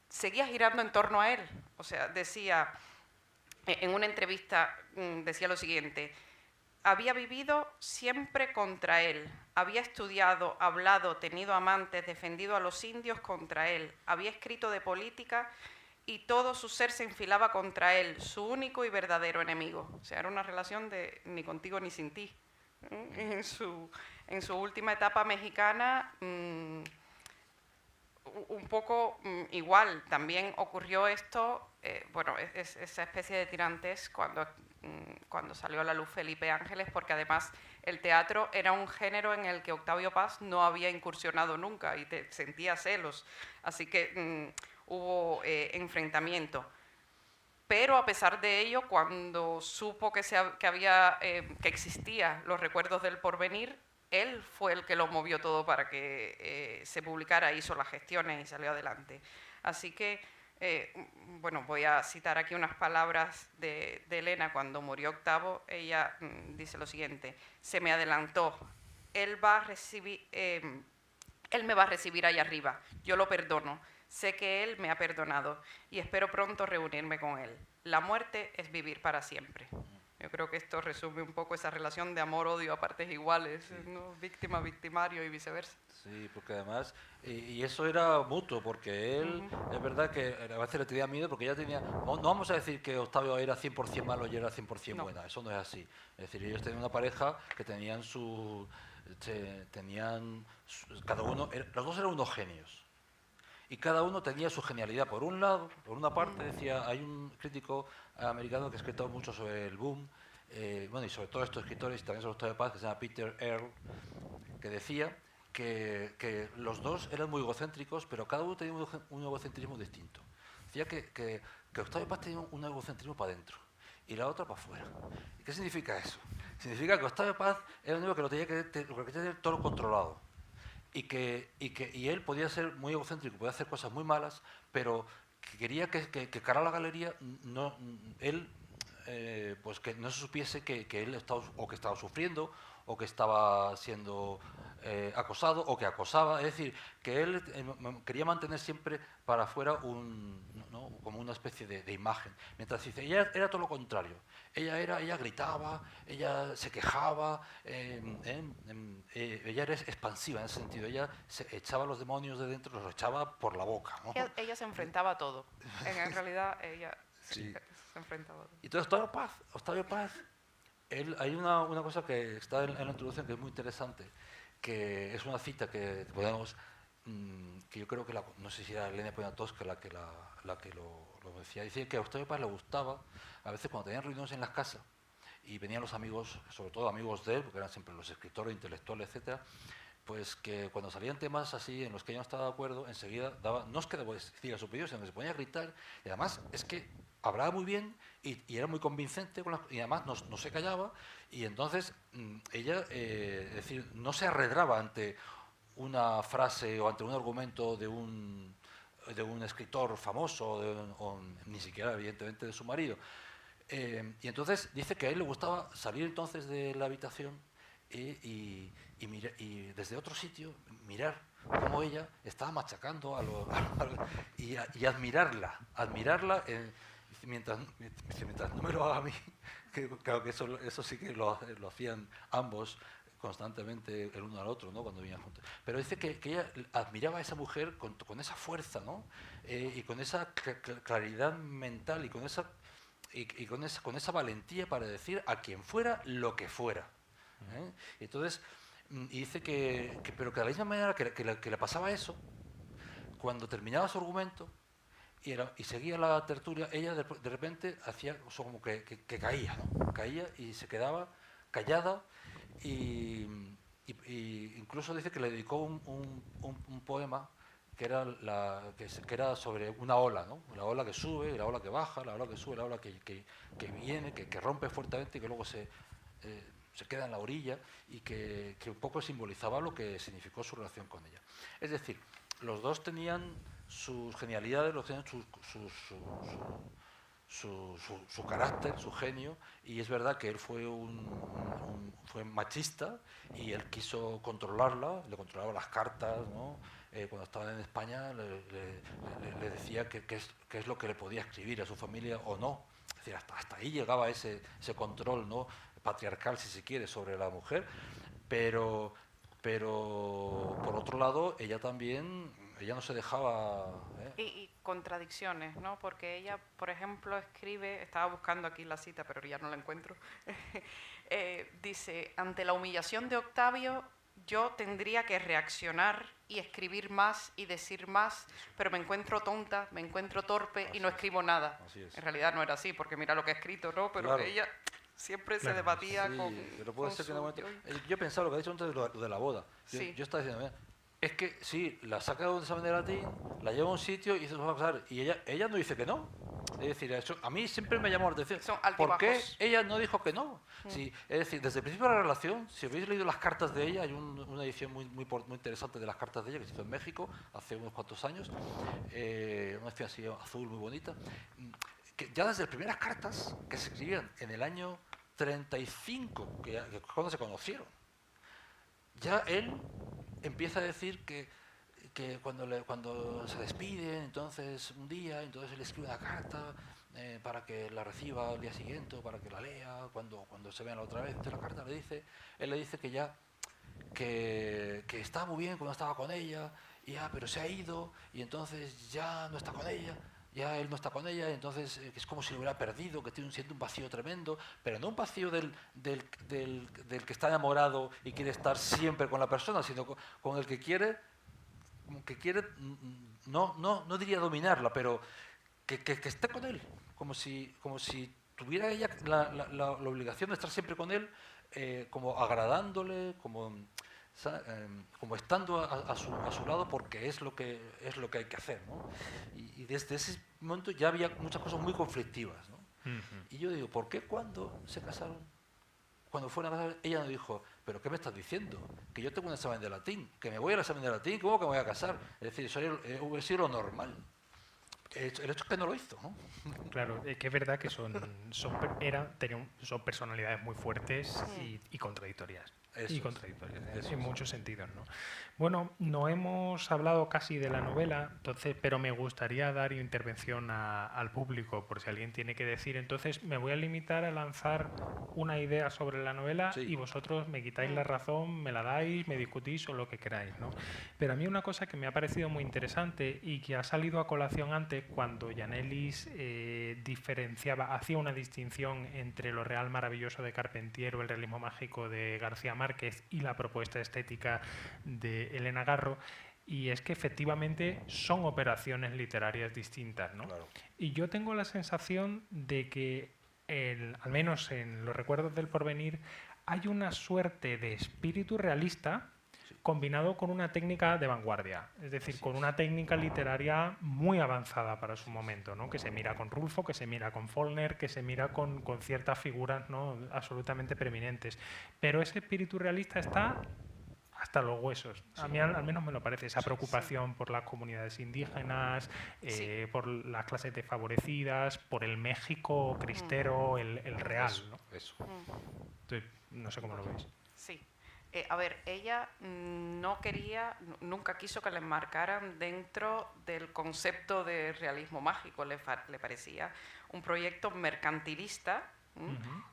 seguía girando en torno a él. O sea, decía, en una entrevista, decía lo siguiente: había vivido siempre contra él, había estudiado, hablado, tenido amantes, defendido a los indios contra él, había escrito de política y todo su ser se enfilaba contra él, su único y verdadero enemigo. O sea, era una relación de ni contigo ni sin ti. En su última etapa mexicana, un poco igual. También ocurrió esto, bueno, esa especie de tirantes cuando salió a la luz Felipe Ángeles, porque además el teatro era un género en el que Octavio Paz no había incursionado nunca y sentía celos. Así que hubo enfrentamiento. Pero a pesar de ello, cuando supo que existía Los recuerdos del porvenir, él fue el que lo movió todo para que se publicara, hizo las gestiones y salió adelante. Así que, bueno, voy a citar aquí unas palabras de Elena cuando murió Octavo. Ella dice lo siguiente: se me adelantó, él me va a recibir allá arriba, yo lo perdono. Sé que él me ha perdonado y espero pronto reunirme con él. La muerte es vivir para siempre. Yo creo que esto resume un poco esa relación de amor-odio a partes iguales, sí, ¿no? Víctima, victimario y viceversa. Sí, porque además, y eso era mutuo, porque él, es verdad que a veces le tenía miedo, porque ella tenía, no vamos a decir que Octavio era 100% malo y era 100% buena, eso no es así. Es decir, ellos tenían una pareja que tenían cada uno, los dos eran unos genios. Y cada uno tenía su genialidad. Por un lado, por una parte, decía, hay un crítico americano que ha escrito mucho sobre el boom, bueno, y sobre todo estos escritores, y también sobre Octavio Paz, que se llama Peter Earle, que decía que los dos eran muy egocéntricos, pero cada uno tenía un egocentrismo distinto. Decía que Octavio Paz tenía un egocentrismo para adentro y la otra para afuera. ¿Y qué significa eso? Significa que Octavio Paz era el único que lo tenía que tener todo controlado. Y él podía ser muy egocéntrico, podía hacer cosas muy malas, pero que quería que cara a la galería pues que no se supiese que él estaba sufriendo, o que estaba siendo acosado, o que acosaba. Es decir, que él quería mantener siempre para afuera como una especie de imagen. Mientras dice, ella era todo lo contrario. Ella gritaba, ella se quejaba, ella era expansiva en ese sentido. Ella se echaba los demonios de dentro, los echaba por la boca, ¿no? Ella se enfrentaba a todo. En realidad, ella sí se enfrentaba a todo. Y entonces Octavio Paz, hay una cosa que está en la introducción que es muy interesante, que es una cita que podemos, que yo creo que no sé si era Elena Poniatowska la que lo decía. Dice que a Octavio Paz le gustaba, a veces cuando tenían reuniones en las casas y venían los amigos, sobre todo amigos de él, porque eran siempre los escritores, intelectuales, etcétera, pues que cuando salían temas así en los que ella no estaba de acuerdo, enseguida no es que decía su opinión, sino que se ponía a gritar, y además es que hablaba muy bien y era muy convincente, y además no se callaba, y entonces ella, es decir, no se arredraba ante una frase o ante un argumento de un escritor famoso, o ni siquiera evidentemente de su marido. Y entonces dice que a él le gustaba salir entonces de la habitación y desde otro sitio mirar cómo ella estaba machacando y admirarla mientras no me lo haga a mí, que claro que eso sí que lo hacían ambos constantemente el uno al otro, ¿no? Cuando vivían juntos. Pero dice que ella admiraba a esa mujer con esa fuerza, ¿no? Y con esa claridad mental y con esa valentía para decir a quien fuera lo que fuera. Entonces, y dice pero que de la misma manera que le pasaba eso, cuando terminaba su argumento y seguía la tertulia, ella de repente hacía como que caía, ¿no? Caía y se quedaba callada, y incluso dice que le dedicó un poema que era sobre una ola, ¿no? La ola que sube, la ola que baja, la ola que sube, la ola que viene, que rompe fuertemente y que luego se queda en la orilla, y que un poco simbolizaba lo que significó su relación con ella. Es decir, los dos tenían sus genialidades, su carácter, su genio, y es verdad que él fue machista y él quiso controlarla, le controlaba las cartas, ¿no? Cuando estaba en España le decía qué es lo que le podía escribir a su familia o no. Es decir, hasta ahí llegaba ese control, ¿no? Patriarcal, si se quiere, sobre la mujer, pero por otro lado, ella no se dejaba... Y contradicciones, ¿no? Porque ella, por ejemplo, escribe, estaba buscando aquí la cita, pero ya no la encuentro, dice, ante la humillación de Octavio, yo tendría que reaccionar y escribir más y decir más, pero me encuentro tonta, me encuentro torpe y no escribo nada. En realidad no era así, porque mira lo que ha escrito, ¿no? Pero claro. Ella siempre se debatía sí, con... pero puede ser que en su... yo pensaba lo que ha dicho antes de lo de la boda. Yo estaba diciendo, es que sí, la saca de un examen de latín, la lleva a un sitio y dice, va a pasar. Y ella no dice que no. Es decir, eso a mí siempre me llamó la atención. ¿Por qué ella no dijo que no? Sí, es decir, desde el principio de la relación, si habéis leído las cartas de ella, hay una edición muy interesante de las cartas de ella que se hizo en México hace unos cuantos años, una edición así azul muy bonita, que ya desde las primeras cartas que se escribían en el año 35, que cuando se conocieron, ya él empieza a decir que cuando se despiden, entonces un día, entonces él escribe una carta para que la reciba al día siguiente, o para que la lea cuando se vean la otra vez. Entonces la carta él le dice que ya que estaba muy bien cuando estaba con ella, pero se ha ido y entonces ya no está con ella. Ya él no está con ella, entonces es como si lo hubiera perdido, que siente un vacío tremendo, pero no un vacío del que está enamorado y quiere estar siempre con la persona, sino con el que quiere, no diría dominarla, pero que esté con él, como si tuviera ella la obligación de estar siempre con él, como agradándole, como estando a su lado, porque es lo que hay que hacer, ¿no? Y desde ese momento ya había muchas cosas muy conflictivas, ¿no? Y yo digo, ¿por qué cuando se casaron, cuando fueron a casar, ella no dijo, pero qué me estás diciendo? Que yo tengo un examen de latín, que me voy al examen de latín, ¿cómo que me voy a casar? Es decir, eso hubiera sido lo normal. El hecho es que no lo hizo, ¿no? Claro, es que es verdad que son personalidades muy fuertes y contradictorias. En muchos sentidos, ¿no? Bueno, no hemos hablado casi de la novela, entonces, pero me gustaría dar intervención al público, por si alguien tiene que decir. Entonces, me voy a limitar a lanzar una idea sobre la novela y vosotros me quitáis la razón, me la dais, me discutís o lo que queráis, ¿no? Pero a mí una cosa que me ha parecido muy interesante y que ha salido a colación antes cuando Yanelis hacía una distinción entre lo real maravilloso de Carpentier o el realismo mágico de García Márquez y la propuesta estética de Elena Garro, y es que efectivamente son operaciones literarias distintas, ¿no? Claro. Y yo tengo la sensación de que, al menos en los recuerdos del porvenir, hay una suerte de espíritu realista combinado con una técnica de vanguardia, es decir, con una técnica literaria muy avanzada para su momento, ¿no? Que se mira con Rulfo, que se mira con Faulkner, que se mira con ciertas figuras, ¿no? Absolutamente preeminentes. Pero ese espíritu realista está hasta los huesos. A mí al menos me lo parece, esa preocupación por las comunidades indígenas, por las clases desfavorecidas, por el México cristero, el real, ¿no? Eso. Entonces, no sé cómo lo veis. Sí. A ver, ella nunca quiso que la enmarcaran dentro del concepto de realismo mágico. Le parecía un proyecto mercantilista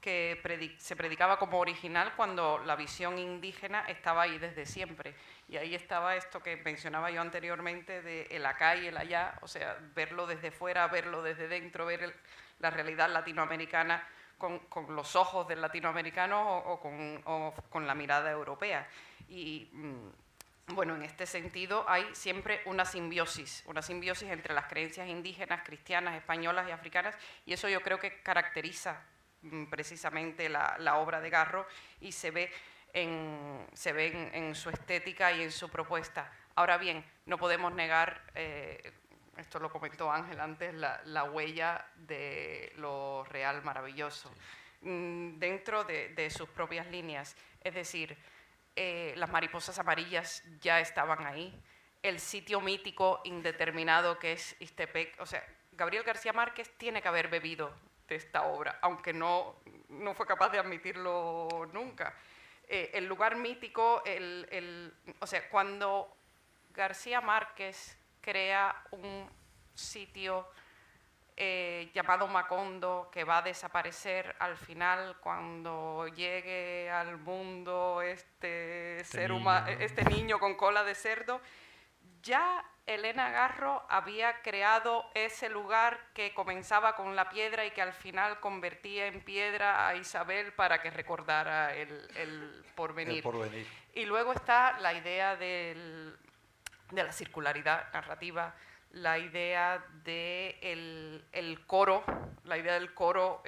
que se predicaba como original cuando la visión indígena estaba ahí desde siempre. Y ahí estaba esto que mencionaba yo anteriormente de el acá y el allá, o sea, verlo desde fuera, verlo desde dentro, ver la realidad latinoamericana con los ojos del latinoamericano o con la mirada europea. Y bueno, en este sentido hay siempre una simbiosis entre las creencias indígenas, cristianas, españolas y africanas, y eso yo creo que caracteriza precisamente la obra de Garro y se ve en su estética y en su propuesta. Ahora bien, no podemos negar, esto lo comentó Ángel antes, la huella de lo real maravilloso dentro de sus propias líneas. Es decir, las mariposas amarillas ya estaban ahí, el sitio mítico indeterminado que es Ixtepec, o sea, Gabriel García Márquez tiene que haber bebido de esta obra, aunque no fue capaz de admitirlo nunca. El lugar mítico, o sea, cuando García Márquez crea un sitio llamado Macondo, que va a desaparecer al final cuando llegue al mundo este niño con cola de cerdo, ya Elena Garro había creado ese lugar que comenzaba con la piedra y que al final convertía en piedra a Isabel para que recordara el porvenir. El porvenir. Y luego está la idea de la circularidad narrativa, la idea de el coro, la idea del coro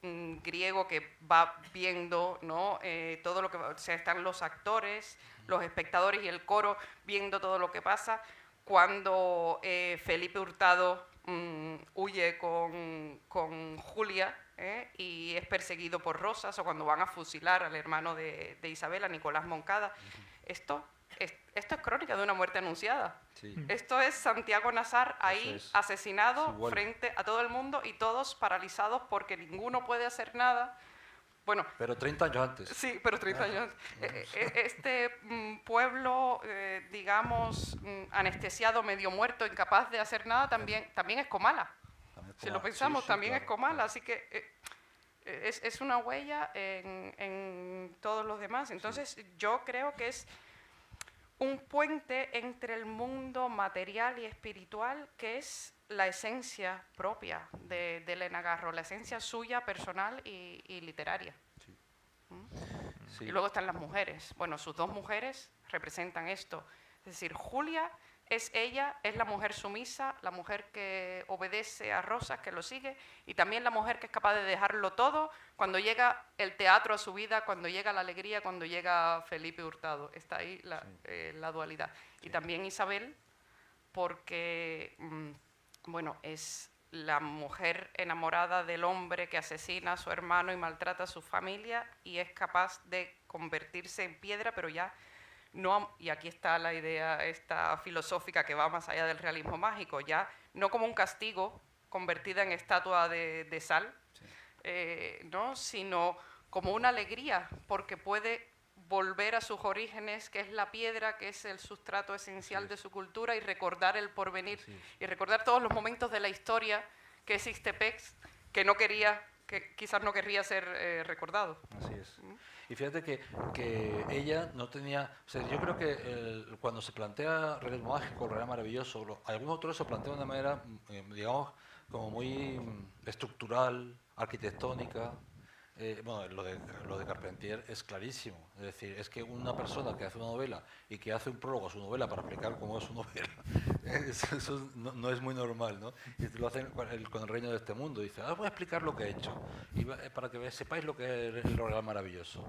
griego que va viendo, ¿no? Todo lo que, o sea, están los actores, los espectadores y el coro viendo todo lo que pasa. Cuando Felipe Hurtado huye con Julia y es perseguido por Rosas, o cuando van a fusilar al hermano de Isabel, a Nicolás Moncada. Esto es crónica de una muerte anunciada. Sí. Esto es Santiago Nazar ahí asesinado frente a todo el mundo y todos paralizados porque ninguno puede hacer nada. Bueno, pero 30 años antes. Sí, pero 30 años antes. Este pueblo, digamos, anestesiado, medio muerto, incapaz de hacer nada, también es Comala. Si lo pensamos, también es Comala. Así que es una huella en todos los demás. Entonces, yo creo que es un puente entre el mundo material y espiritual, que es la esencia propia de Elena Garro, la esencia suya, personal y literaria. Sí. Sí. Y luego están las mujeres. Bueno, sus dos mujeres representan esto. Es decir, Julia es la mujer sumisa, la mujer que obedece a Rosas, que lo sigue, y también la mujer que es capaz de dejarlo todo cuando llega el teatro a su vida, cuando llega la alegría, cuando llega Felipe Hurtado. Está ahí la dualidad. Sí. Y también Isabel, porque bueno, es la mujer enamorada del hombre que asesina a su hermano y maltrata a su familia y es capaz de convertirse en piedra, pero ya no, y aquí está la idea esta filosófica que va más allá del realismo mágico, ya no como un castigo convertida en estatua de sal, sí. ¿No? Sino como una alegría, porque puede volver a sus orígenes, que es la piedra, que es el sustrato esencial de su cultura, y recordar el porvenir, y recordar todos los momentos de la historia que es Ixtepex, que quizás no querría ser recordado. Así es. Y fíjate que ella no tenía... O sea, yo creo que cuando se plantea realismo mágico, realismo maravilloso, algunos autores se plantean de una manera, digamos, como muy estructural, arquitectónica. Bueno, lo de Carpentier es clarísimo. Es decir, es que una persona que hace una novela y que hace un prólogo a su novela para explicar cómo es su novela, eso no es muy normal, ¿no? Y lo hacen con el Reino de este Mundo. Dice, voy a explicar lo que he hecho, y para que sepáis lo que es lo real maravilloso.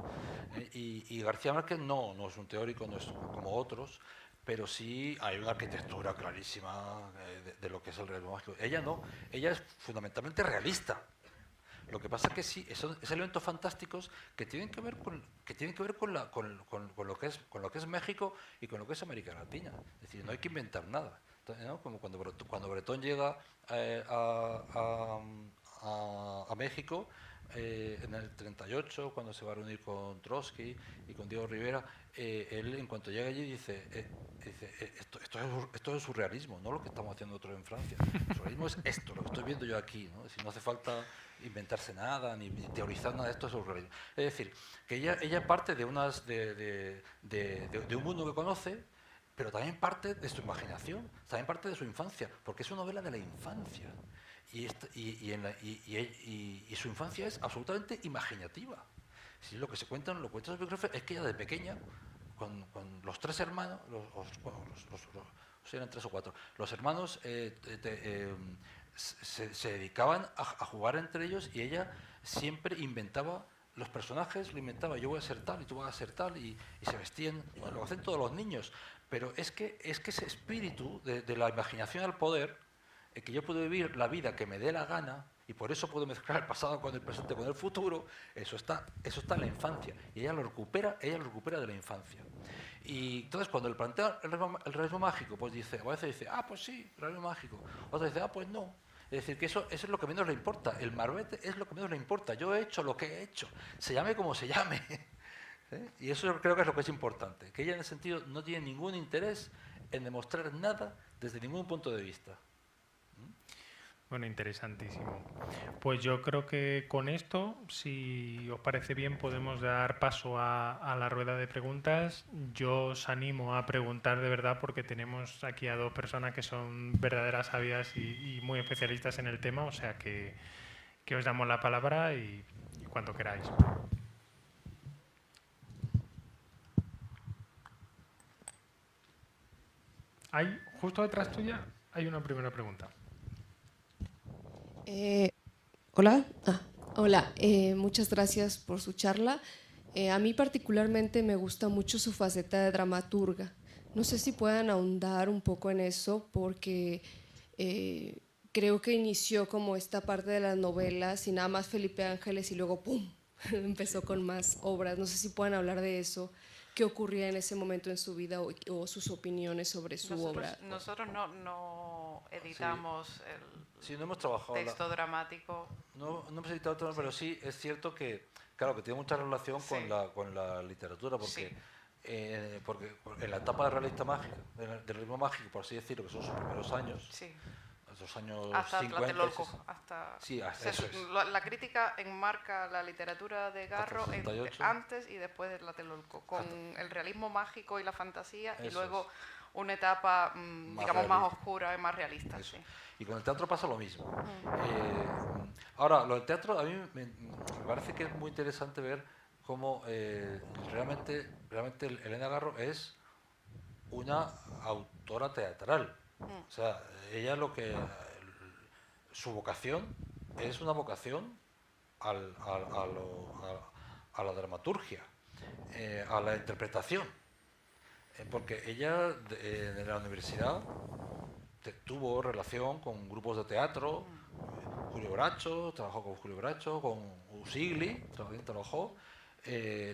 Y García Márquez no es un teórico, no es como otros, pero sí hay una arquitectura clarísima de lo que es el realismo mágico. Ella no, ella es fundamentalmente realista. Lo que pasa es que sí, son elementos fantásticos que tienen que ver con lo que es México y con lo que es América Latina. Es decir, no hay que inventar nada. Entonces, ¿no? Como cuando Bretón llega a México en el 38, cuando se va a reunir con Trotsky y con Diego Rivera, él en cuanto llega allí dice esto es surrealismo, no lo que estamos haciendo nosotros en Francia. El surrealismo es esto, lo que estoy viendo yo aquí, ¿no? Es decir, no hace falta inventarse nada ni teorizar nada, esto es surrealismo. Es decir, que ella parte de un mundo que conoce, pero también parte de su imaginación, también parte de su infancia, porque es una novela de la infancia. Y su infancia es absolutamente imaginativa. Si lo que se cuenta en los cuentos de biografía es que ella de pequeña, con los tres hermanos, eran 3 o 4, los hermanos se dedicaban a jugar entre ellos y ella siempre inventaba los personajes, lo inventaba, yo voy a ser tal y tú vas a ser tal, y se vestían, bueno, lo hacen todos los niños, pero es que ese espíritu de la imaginación al poder, que yo puedo vivir la vida que me dé la gana y por eso puedo mezclar el pasado con el presente con el futuro, eso está en la infancia y ella lo recupera de la infancia. Y entonces cuando le plantea el realismo mágico, pues dice, a veces dice, pues sí, realismo mágico, otra dice, pues no. Es decir, que eso es lo que menos le importa. El marbete es lo que menos le importa. Yo he hecho lo que he hecho, se llame como se llame. Y eso creo que es lo que es importante, que ella en ese sentido no tiene ningún interés en demostrar nada desde ningún punto de vista. Bueno, interesantísimo. Pues yo creo que con esto, si os parece bien, podemos dar paso a la rueda de preguntas. Yo os animo a preguntar de verdad porque tenemos aquí a dos personas que son verdaderas sabias y muy especialistas en el tema, o sea que os damos la palabra y cuando queráis. Justo detrás tuya hay una primera pregunta. Hola. Hola, muchas gracias por su charla. A mí particularmente me gusta mucho su faceta de dramaturga. No sé si puedan ahondar un poco en eso porque creo que inició como esta parte de las novelas y nada más Felipe Ángeles y luego ¡pum! Empezó con más obras. No sé si pueden hablar de eso. ¿Qué ocurría en ese momento en su vida o sus opiniones sobre su obra? Nosotros no editamos Sí, no hemos trabajado texto dramático. No hemos editado todo, pero sí es cierto que, claro, que tiene mucha relación con la literatura, porque, porque en la etapa de realista mágica, del realismo mágico, por así decirlo, que son sus primeros años, esos años hasta 50, Tlatelolco, eso es. La crítica enmarca la literatura de Garro antes y después de Tlatelolco, con el realismo mágico y la fantasía, y luego una etapa, digamos, más oscura y más realista. Sí. Y con el teatro pasa lo mismo. Ahora, lo del teatro a mí me parece que es muy interesante ver cómo realmente Elena Garro es una autora teatral. O sea, ella su vocación es una vocación a la dramaturgia, a la interpretación. Porque ella en la universidad tuvo relación con grupos de teatro, Julio Bracho, trabajó con Julio Bracho, con Usigli, también trabajó.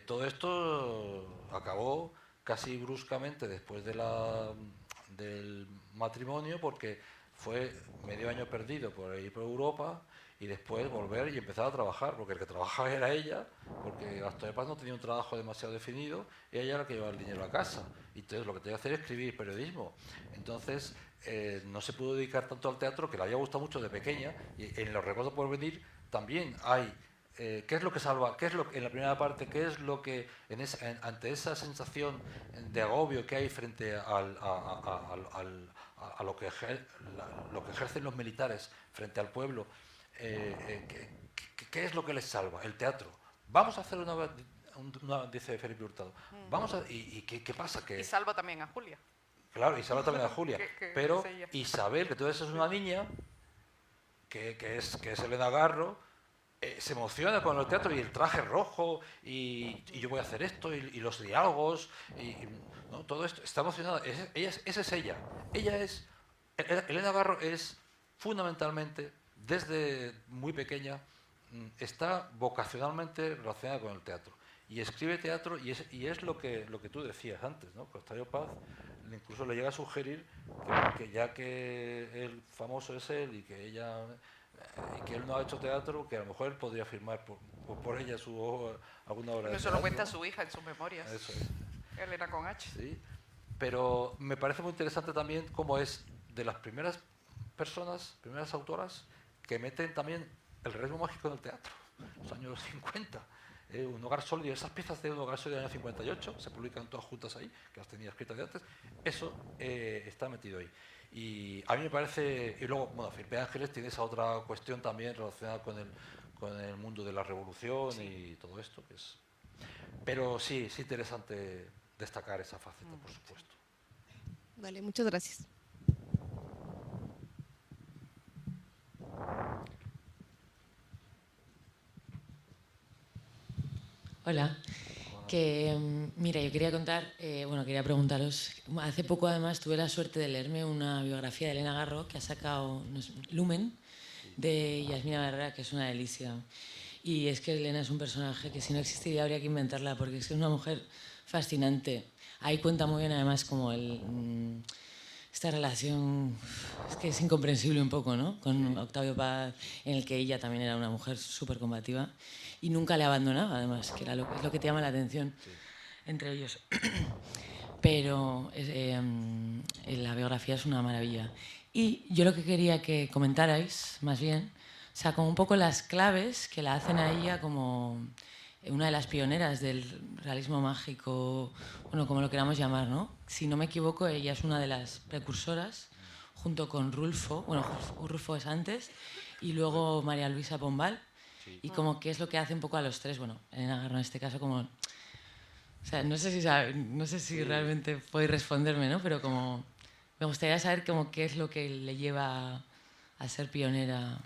Todo esto acabó casi bruscamente después del matrimonio, porque fue medio año perdido por ir por Europa y después volver y empezar a trabajar, porque el que trabajaba era ella, porque Gastón de Paz no tenía un trabajo demasiado definido y ella era la que llevaba el dinero a casa. Y entonces lo que tenía que hacer es escribir periodismo. Entonces no se pudo dedicar tanto al teatro, que le había gustado mucho de pequeña, y en Los recuerdos por venir también hay ¿qué es lo que salva? ¿Qué es lo, en la primera parte, qué es lo que, ante esa sensación de agobio que hay frente a lo que ejercen los militares frente al pueblo, ¿qué es lo que les salva? El teatro. Vamos a hacer una dice Felipe Hurtado. Vamos a, ¿y qué pasa? Y salva también a Julia. Claro, y salva también a Julia. Pero Isabel, que entonces es una niña, que es Elena Garro, se emociona con el teatro y el traje rojo y yo voy a hacer esto y los diálogos ¿no? Todo esto, está emocionada. Esa es ella. Elena Garro es fundamentalmente, desde muy pequeña, está vocacionalmente relacionada con el teatro y escribe teatro y es lo que tú decías antes, ¿no? Octavio Paz incluso le llega a sugerir que ya que el famoso es él y que él no ha hecho teatro, que a lo mejor él podría firmar por ella alguna obra de teatro. Eso lo cuenta su hija en sus memorias. Eso es. Elena con H. Sí, pero me parece muy interesante también cómo es de las primeras autoras que meten también el realismo mágico en el teatro, los años 50. Un hogar sólido, esas piezas de Un hogar sólido del año 58 se publican todas juntas ahí, que las tenía escritas de antes. Eso está metido ahí. Y a mí me parece, y luego, bueno, Felipe Ángeles tiene esa otra cuestión también relacionada con el mundo de la revolución y todo esto, que es. Pero sí, es interesante destacar esa faceta, por supuesto. Vale, muchas gracias. Hola. Mira, yo quería quería preguntaros. Hace poco, además, tuve la suerte de leerme una biografía de Elena Garro que ha sacado Lumen, de Yasmina Barrera, que es una delicia. Y es que Elena es un personaje que si no existiría habría que inventarla, porque es que es una mujer fascinante. Ahí cuenta muy bien, además, como esta relación es que es incomprensible un poco, ¿no? Con Octavio Paz, en el que ella también era una mujer súper combativa y nunca le abandonaba, además, que es lo que te llama la atención entre ellos. Pero la biografía es una maravilla. Y yo lo que quería que comentarais, más bien, o sea, como un poco las claves que la hacen a ella como una de las pioneras del realismo mágico, bueno, como lo queramos llamar, ¿no? Si no me equivoco, ella es una de las precursoras, junto con Rulfo, bueno, Rulfo es antes, y luego María Luisa Pombal, y como qué es lo que hace un poco a los tres, bueno, Elena Garro en este caso como... O sea, no sé si realmente podéis responderme, ¿no? Pero como me gustaría saber como qué es lo que le lleva a ser pionera,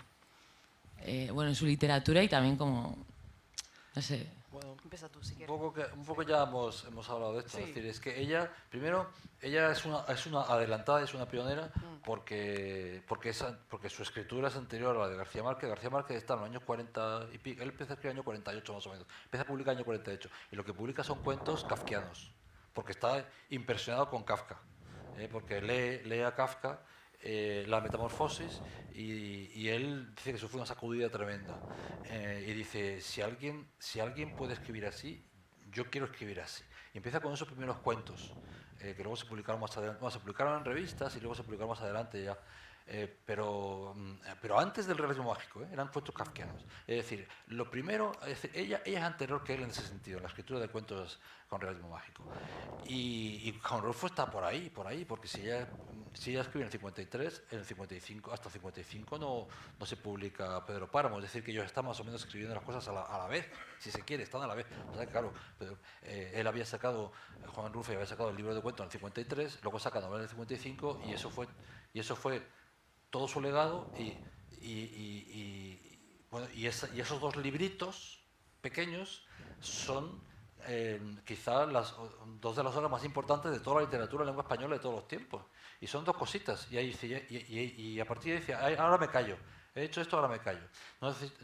bueno, en su literatura y también como, no sé. Bueno, Empieza tú, si quieres. un poco ya hemos hablado de esto. Es decir, es que ella es una adelantada, es una pionera porque su escritura es anterior a la de García Márquez. García Márquez está en los años 40 y pico. Él empieza a escribir en el año 48 más o menos. Empieza a publicar en el año 48. Y lo que publica son cuentos kafkianos, porque está impresionado con Kafka. Porque lee a Kafka la Metamorfosis y él dice que eso fue una sacudida tremenda y dice, si alguien puede escribir así, yo quiero escribir así, y empieza con esos primeros cuentos que luego se publicaron más adelante, se publicaron en revistas y luego se publicaron más adelante ya, pero antes del realismo mágico, eran cuentos kafkianos. Es decir, lo primero, ella es anterior que él en ese sentido, en la escritura de cuentos con realismo mágico. Y con Rulfo está por ahí, porque si ella escribe en el 53, en el 55, hasta el 55 no se publica Pedro Páramo, es decir, que ellos están más o menos escribiendo las cosas a la vez, si se quiere, están a la vez. O sea, claro, él había sacado, Juan Rulfo había sacado el libro de cuentos en el 53, luego saca novela en el 55 y eso fue todo su legado y esos dos libritos pequeños son quizá dos de las obras más importantes de toda la literatura en lengua española de todos los tiempos. Y son dos cositas. Y a partir de ahí dice, ahora me callo. He hecho esto, ahora me callo.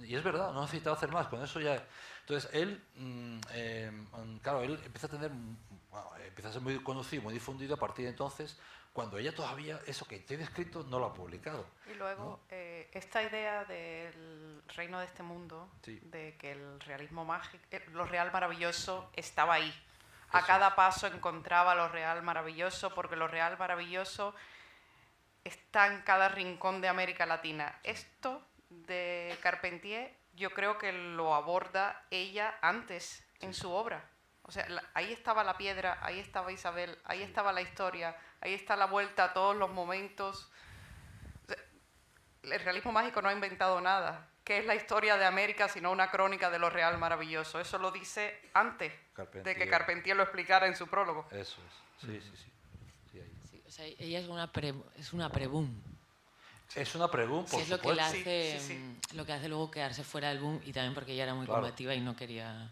Y es verdad, no necesitaba hacer más. Con eso ya... Entonces, él, claro, él empieza a ser muy conocido, muy difundido a partir de entonces, cuando ella todavía, eso que tiene escrito, no lo ha publicado. Y luego, ¿no? Esta idea del reino de este mundo, de que el realismo mágico, lo real maravilloso estaba ahí. A cada paso encontraba lo real maravilloso, porque lo real maravilloso está en cada rincón de América Latina. Esto de Carpentier yo creo que lo aborda ella antes en su obra. O sea, ahí estaba la piedra, ahí estaba Isabel, ahí estaba la historia, ahí está la vuelta a todos los momentos. O sea, el realismo mágico no ha inventado nada. ¿Qué es la historia de América sino una crónica de lo real maravilloso? Eso lo dice antes de que Carpentier lo explicara en su prólogo. Eso es, sí. Sí, o sea, ella es una pre-boom. Es una pre-boom, por es lo que le hace, sí. Lo que hace luego quedarse fuera del boom y también porque ella era muy combativa y no quería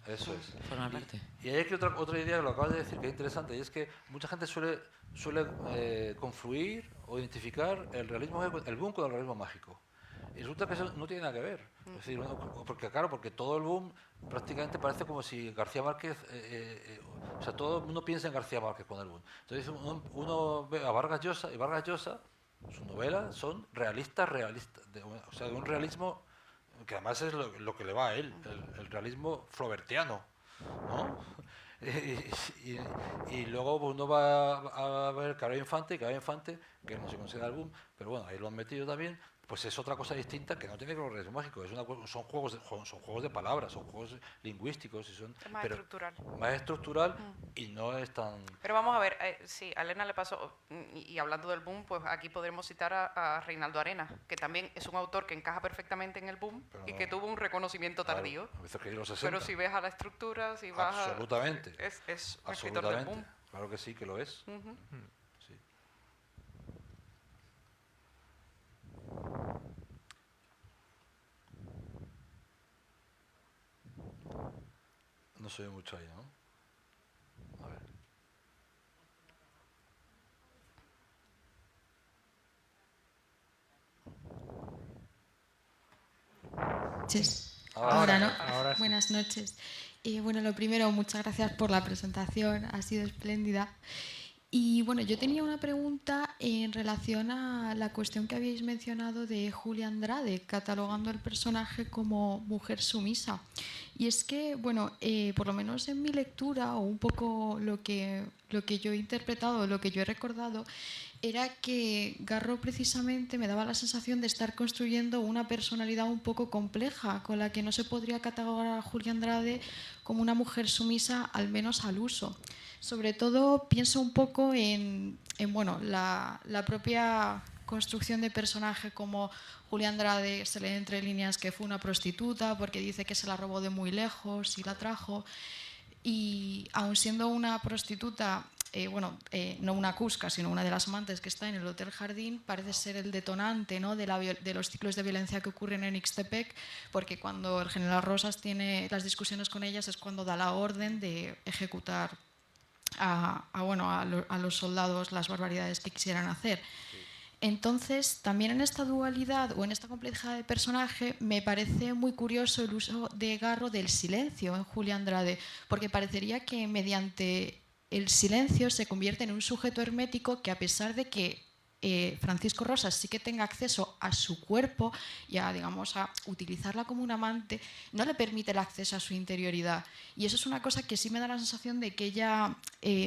formar parte. Y hay aquí otra idea que lo acabas de decir que es interesante, y es que mucha gente suele confluir o identificar el boom con el realismo mágico. Y resulta que eso no tiene nada que ver. Es decir, porque todo el boom prácticamente parece como si García Márquez, o sea, todo el mundo piensa en García Márquez con el boom. Entonces uno ve a Vargas Llosa, y Vargas Llosa, sus novelas son realistas, o sea, de un realismo que además es lo que le va a él, el realismo flobertiano, ¿no? Y luego uno va a ver Caballero Infante, que no se considera el boom, pero bueno, ahí lo han metido también, pues es otra cosa distinta que no tiene que ver con el realismo mágico, son juegos de palabras, son juegos lingüísticos, es más estructural. Más estructural y no es tan... Pero vamos a ver, sí, a Elena le pasó, y hablando del boom, pues aquí podremos citar a Reinaldo Arenas, que también es un autor que encaja perfectamente en el boom y que tuvo un reconocimiento tardío. Pero si ves a la estructura, si vas absolutamente. Es un escritor del boom. Claro que sí, que lo es. Sí. No se ve mucho ahí, ¿no? A ver. Sí. Ahora, ¿no? Ahora sí. Buenas noches. Bueno, lo primero, muchas gracias por la presentación, ha sido espléndida. Y bueno, yo tenía una pregunta en relación a la cuestión que habéis mencionado de Julia Andrade, catalogando al personaje como mujer sumisa. Y es que, bueno, por lo menos en mi lectura, o un poco lo que yo he interpretado, lo que yo he recordado, era que Garro precisamente me daba la sensación de estar construyendo una personalidad un poco compleja, con la que no se podría catalogar a Julia Andrade como una mujer sumisa, al menos al uso. Sobre todo pienso un poco en bueno, la propia construcción de personaje, como Julia Andrade se lee entre líneas que fue una prostituta porque dice que se la robó de muy lejos y la trajo. Y aun siendo una prostituta, no una cusca, sino una de las amantes que está en el Hotel Jardín, parece ser el detonante, ¿no?, de los ciclos de violencia que ocurren en Ixtepec, porque cuando el general Rosas tiene las discusiones con ellas es cuando da la orden de ejecutar a los soldados las barbaridades que quisieran hacer. Entonces, también en esta dualidad o en esta complejidad de personaje me parece muy curioso el uso de Garro del silencio en Julia Andrade, porque parecería que mediante el silencio se convierte en un sujeto hermético que, a pesar de que Francisco Rosas sí que tenga acceso a su cuerpo y a, digamos, a utilizarla como un amante, no le permite el acceso a su interioridad. Y eso es una cosa que sí me da la sensación de que ella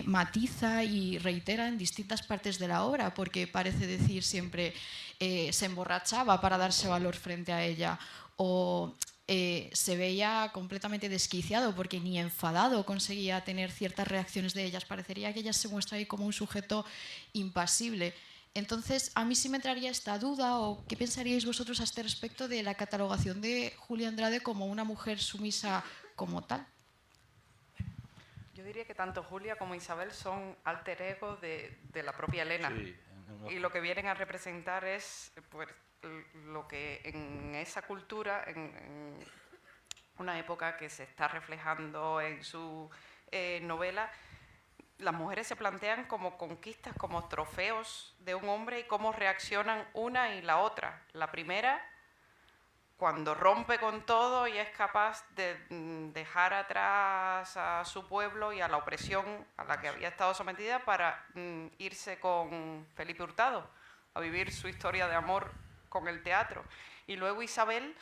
matiza y reitera en distintas partes de la obra, porque parece decir siempre se emborrachaba para darse valor frente a ella, o se veía completamente desquiciado porque ni enfadado conseguía tener ciertas reacciones de ellas. Parecería que ella se muestra ahí como un sujeto impasible. Entonces, a mí sí me entraría esta duda, o qué pensaríais vosotros a este respecto de la catalogación de Julia Andrade como una mujer sumisa como tal. Yo diría que tanto Julia como Isabel son alter ego de la propia Elena. Sí, y lo que vienen a representar es pues, lo que en esa cultura, en una época que se está reflejando en su novela, las mujeres se plantean como conquistas, como trofeos de un hombre, y cómo reaccionan una y la otra. La primera, cuando rompe con todo y es capaz de dejar atrás a su pueblo y a la opresión a la que había estado sometida para irse con Felipe Hurtado a vivir su historia de amor con el teatro. Y luego Isabel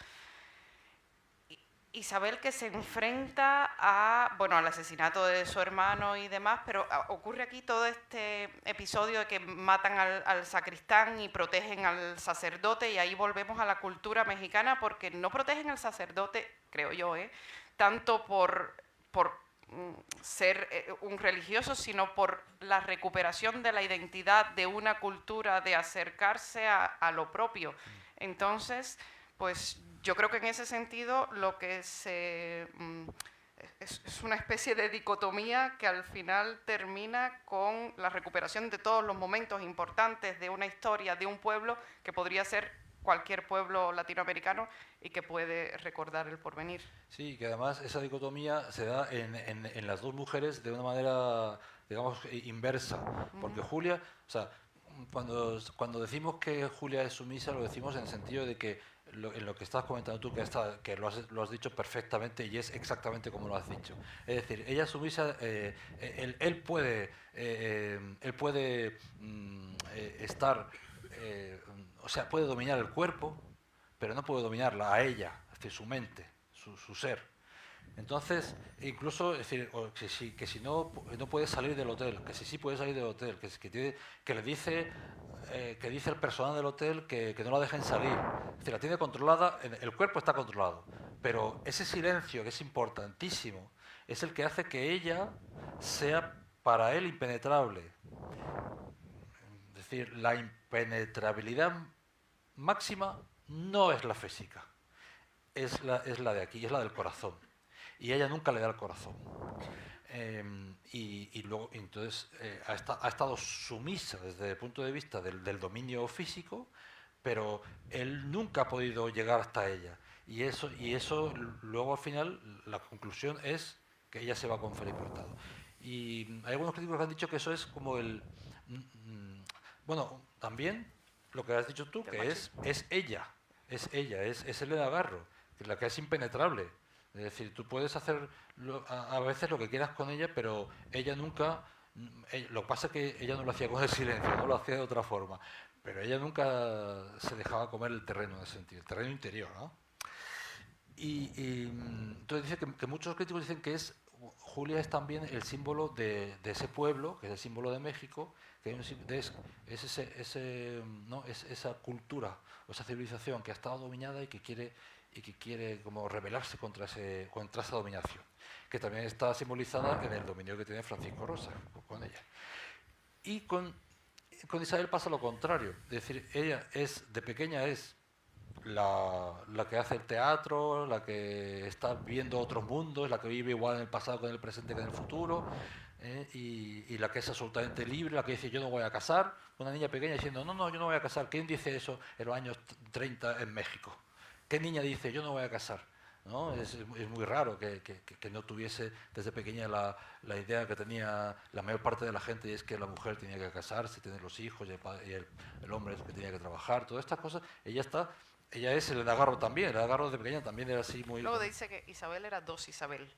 que se enfrenta al asesinato de su hermano y demás, pero ocurre aquí todo este episodio de que matan al sacristán y protegen al sacerdote, y ahí volvemos a la cultura mexicana, porque no protegen al sacerdote, creo yo, tanto por ser un religioso, sino por la recuperación de la identidad de una cultura, de acercarse a lo propio. Entonces, pues yo creo que en ese sentido lo que es una especie de dicotomía que al final termina con la recuperación de todos los momentos importantes de una historia, de un pueblo que podría ser cualquier pueblo latinoamericano y que puede recordar el porvenir. Sí, que además esa dicotomía se da en las dos mujeres de una manera, digamos, inversa, porque Julia, o sea, cuando decimos que Julia es sumisa, lo decimos en el sentido de que en lo que estás comentando tú, que lo has dicho perfectamente y es exactamente como lo has dicho. Es decir, ella es sumisa, él puede estar, o sea, puede dominar el cuerpo, pero no puede dominarla a ella, es decir, su mente, su ser. Entonces, incluso, es decir, que si no puede salir del hotel, que si sí puede salir del hotel, que le dice el personal del hotel que no la dejen salir. Es decir, la tiene controlada, el cuerpo está controlado, pero ese silencio, que es importantísimo, es el que hace que ella sea para él impenetrable. Es decir, la impenetrabilidad máxima no es la física, es la de aquí, es la del corazón. Y ella nunca le da el corazón. Y luego, entonces, ha estado sumisa desde el punto de vista del dominio físico, pero él nunca ha podido llegar hasta ella. Y eso luego al final, la conclusión es que ella se va con Felipe Hurtado. Y hay algunos críticos que han dicho que eso es como bueno, también lo que has dicho tú, que es ella, es Elena Garro, que es la que es impenetrable. Es decir, tú puedes hacer a veces lo que quieras con ella, pero ella nunca Lo que pasa es que ella no lo hacía con el silencio, no lo hacía de otra forma, pero ella nunca se dejaba comer el terreno en ese sentido, el terreno interior, ¿no? Entonces dice que muchos críticos dicen que Julia es también el símbolo de ese pueblo, que es el símbolo de México, que es esa cultura o esa civilización que ha estado dominada y que quiere como rebelarse contra esa dominación, que también está simbolizada en el dominio que tiene Francisco Rosa con ella. Y con Isabel pasa lo contrario, es decir, ella de pequeña es la que hace el teatro, la que está viendo otros mundos, la que vive igual en el pasado que en el presente que en el futuro, y la que es absolutamente libre, la que dice yo no voy a casar, una niña pequeña diciendo no, yo no voy a casar. ¿Quién dice eso en los años 30 en México? ¿Qué niña dice yo no voy a casar? ¿No? Es muy raro que no tuviese desde pequeña la idea que tenía la mayor parte de la gente, y es que la mujer tenía que casarse, tener los hijos, y el hombre es el que tenía que trabajar, todas estas cosas. Ella es el Agarro también, el Agarro de pequeña también era así muy... Luego dice que Isabel era dos Isabel.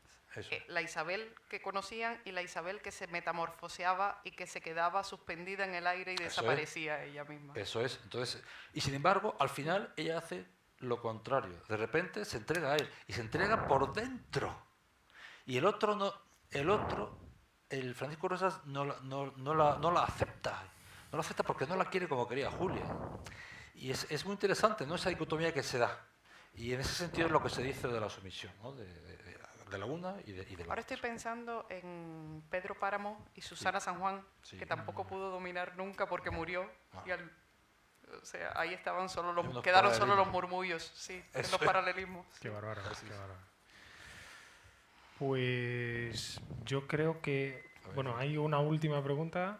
La Isabel que conocían y la Isabel que se metamorfoseaba y que se quedaba suspendida en el aire y desaparecía ella misma. Eso es. Entonces, y sin embargo, al final ella hace lo contrario. De repente se entrega a él y se entrega por dentro. Y el otro no, el Francisco Rosas no la acepta. No la acepta porque no la quiere como quería Julia. Y es muy interesante, ¿no?, esa dicotomía que se da. Y en ese sentido es lo que se dice de la sumisión, ¿no?, de la una y de la otra. Ahora estoy pensando en Pedro Páramo y Susana San Juan, que tampoco pudo dominar nunca porque murió. O sea, ahí quedaron solo los murmullos, sí, en los paralelismos. Qué bárbaro, qué bárbaro. Pues yo creo que, bueno, hay una última pregunta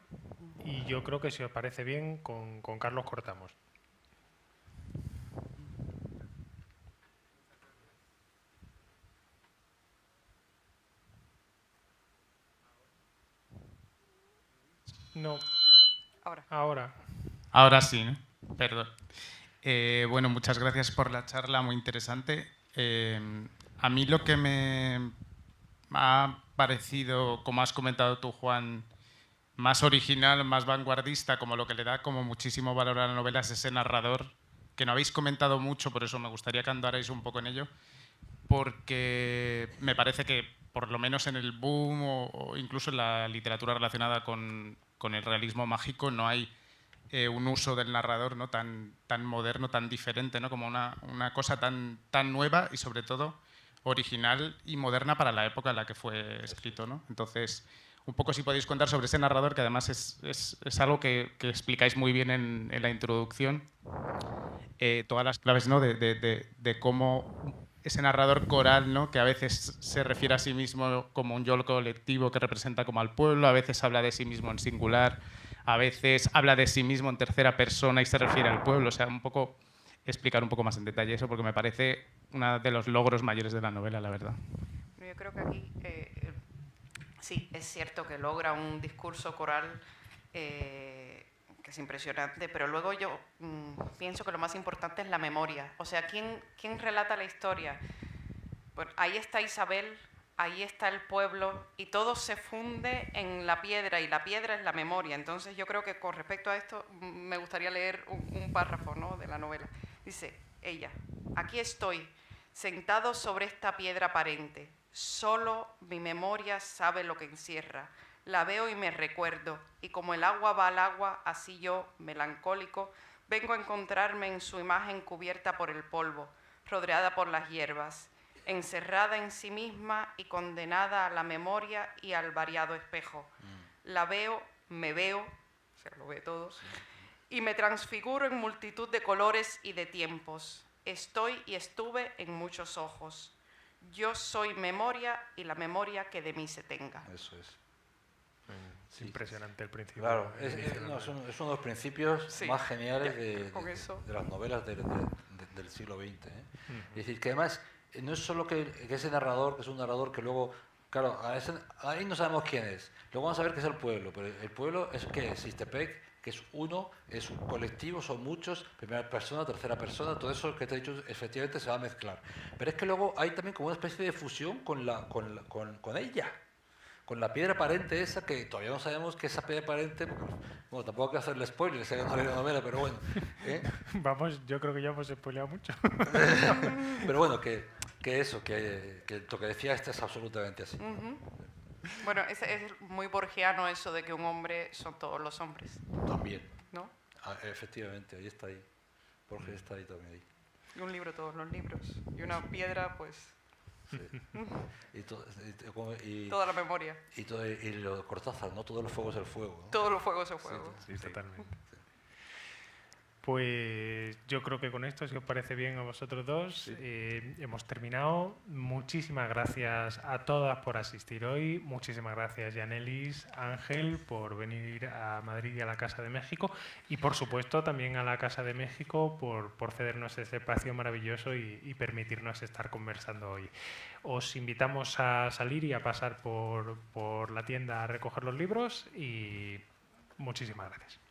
y yo creo que si os parece bien, con Carlos cortamos. No. Ahora sí, ¿no? Perdón. Bueno, muchas gracias por la charla, muy interesante. A mí lo que me ha parecido, como has comentado tú, Juan, más original, más vanguardista, como lo que le da como muchísimo valor a la novela es ese narrador, que no habéis comentado mucho, por eso me gustaría que andarais un poco en ello, porque me parece que, por lo menos en el boom o incluso en la literatura relacionada con el realismo mágico, no hay un uso del narrador, ¿no?, tan moderno, tan diferente, ¿no?, como una cosa tan nueva y sobre todo original y moderna para la época en la que fue escrito, ¿no? Entonces, un poco si podéis contar sobre ese narrador, que además es algo que explicáis muy bien en la introducción, todas las claves, ¿no?, de cómo ese narrador coral, ¿no?, que a veces se refiere a sí mismo como un yo colectivo que representa como al pueblo, a veces habla de sí mismo en singular, a veces habla de sí mismo en tercera persona y se refiere al pueblo. O sea, un poco explicar un poco más en detalle eso, porque me parece uno de los logros mayores de la novela, la verdad. Yo creo que aquí sí, es cierto que logra un discurso coral que es impresionante, pero luego yo pienso que lo más importante es la memoria. O sea, ¿quién relata la historia? Bueno, ahí está Isabel, ahí está el pueblo, y todo se funde en la piedra, y la piedra es la memoria. Entonces yo creo que con respecto a esto me gustaría leer un párrafo, ¿no?, de la novela. Dice ella: aquí estoy, sentado sobre esta piedra aparente. Solo mi memoria sabe lo que encierra. La veo y me recuerdo, y como el agua va al agua, así yo, melancólico, vengo a encontrarme en su imagen cubierta por el polvo, rodeada por las hierbas, encerrada en sí misma y condenada a la memoria y al variado espejo. La veo, me veo, o sea, lo ve todo, y me transfiguro en multitud de colores y de tiempos. Estoy y estuve en muchos ojos. Yo soy memoria y la memoria que de mí se tenga. Eso es. Sí. Impresionante el principio. Claro, es uno de los principios más geniales de las novelas del siglo XX. Es decir, que además no es solo que ese narrador, que es un narrador que luego, claro, ahí no sabemos quién es. Luego vamos a ver qué es el pueblo, pero el pueblo es ¿qué es? Ixtepec, que es uno, es un colectivo, son muchos, primera persona, tercera persona, todo eso que te he dicho efectivamente se va a mezclar. Pero es que luego hay también como una especie de fusión con ella. con la piedra aparente esa, que todavía no sabemos que esa piedra aparente, bueno, tampoco hay que hacerle spoiler, si alguien no lee la novela, pero bueno. Vamos, yo creo que ya hemos spoileado mucho. Pero bueno, que eso, que lo que decía este es absolutamente así. Bueno, es muy borgiano eso de que un hombre son todos los hombres. También. ¿No? Efectivamente, ahí está ahí. Borges está ahí también. Ahí. Y un libro, todos los libros. Y una piedra, pues... Sí. Y toda la memoria. Y lo de Cortázar, ¿no? Todos los fuegos es el fuego, ¿no? Todos los fuegos es el fuego. Sí, totalmente. Pues yo creo que con esto, si os parece bien a vosotros dos, hemos terminado. Muchísimas gracias a todas por asistir hoy. Muchísimas gracias, Yanelis, Ángel, por venir a Madrid y a la Casa de México. Y por supuesto también a la Casa de México por cedernos este espacio maravilloso y permitirnos estar conversando hoy. Os invitamos a salir y a pasar por la tienda a recoger los libros y muchísimas gracias.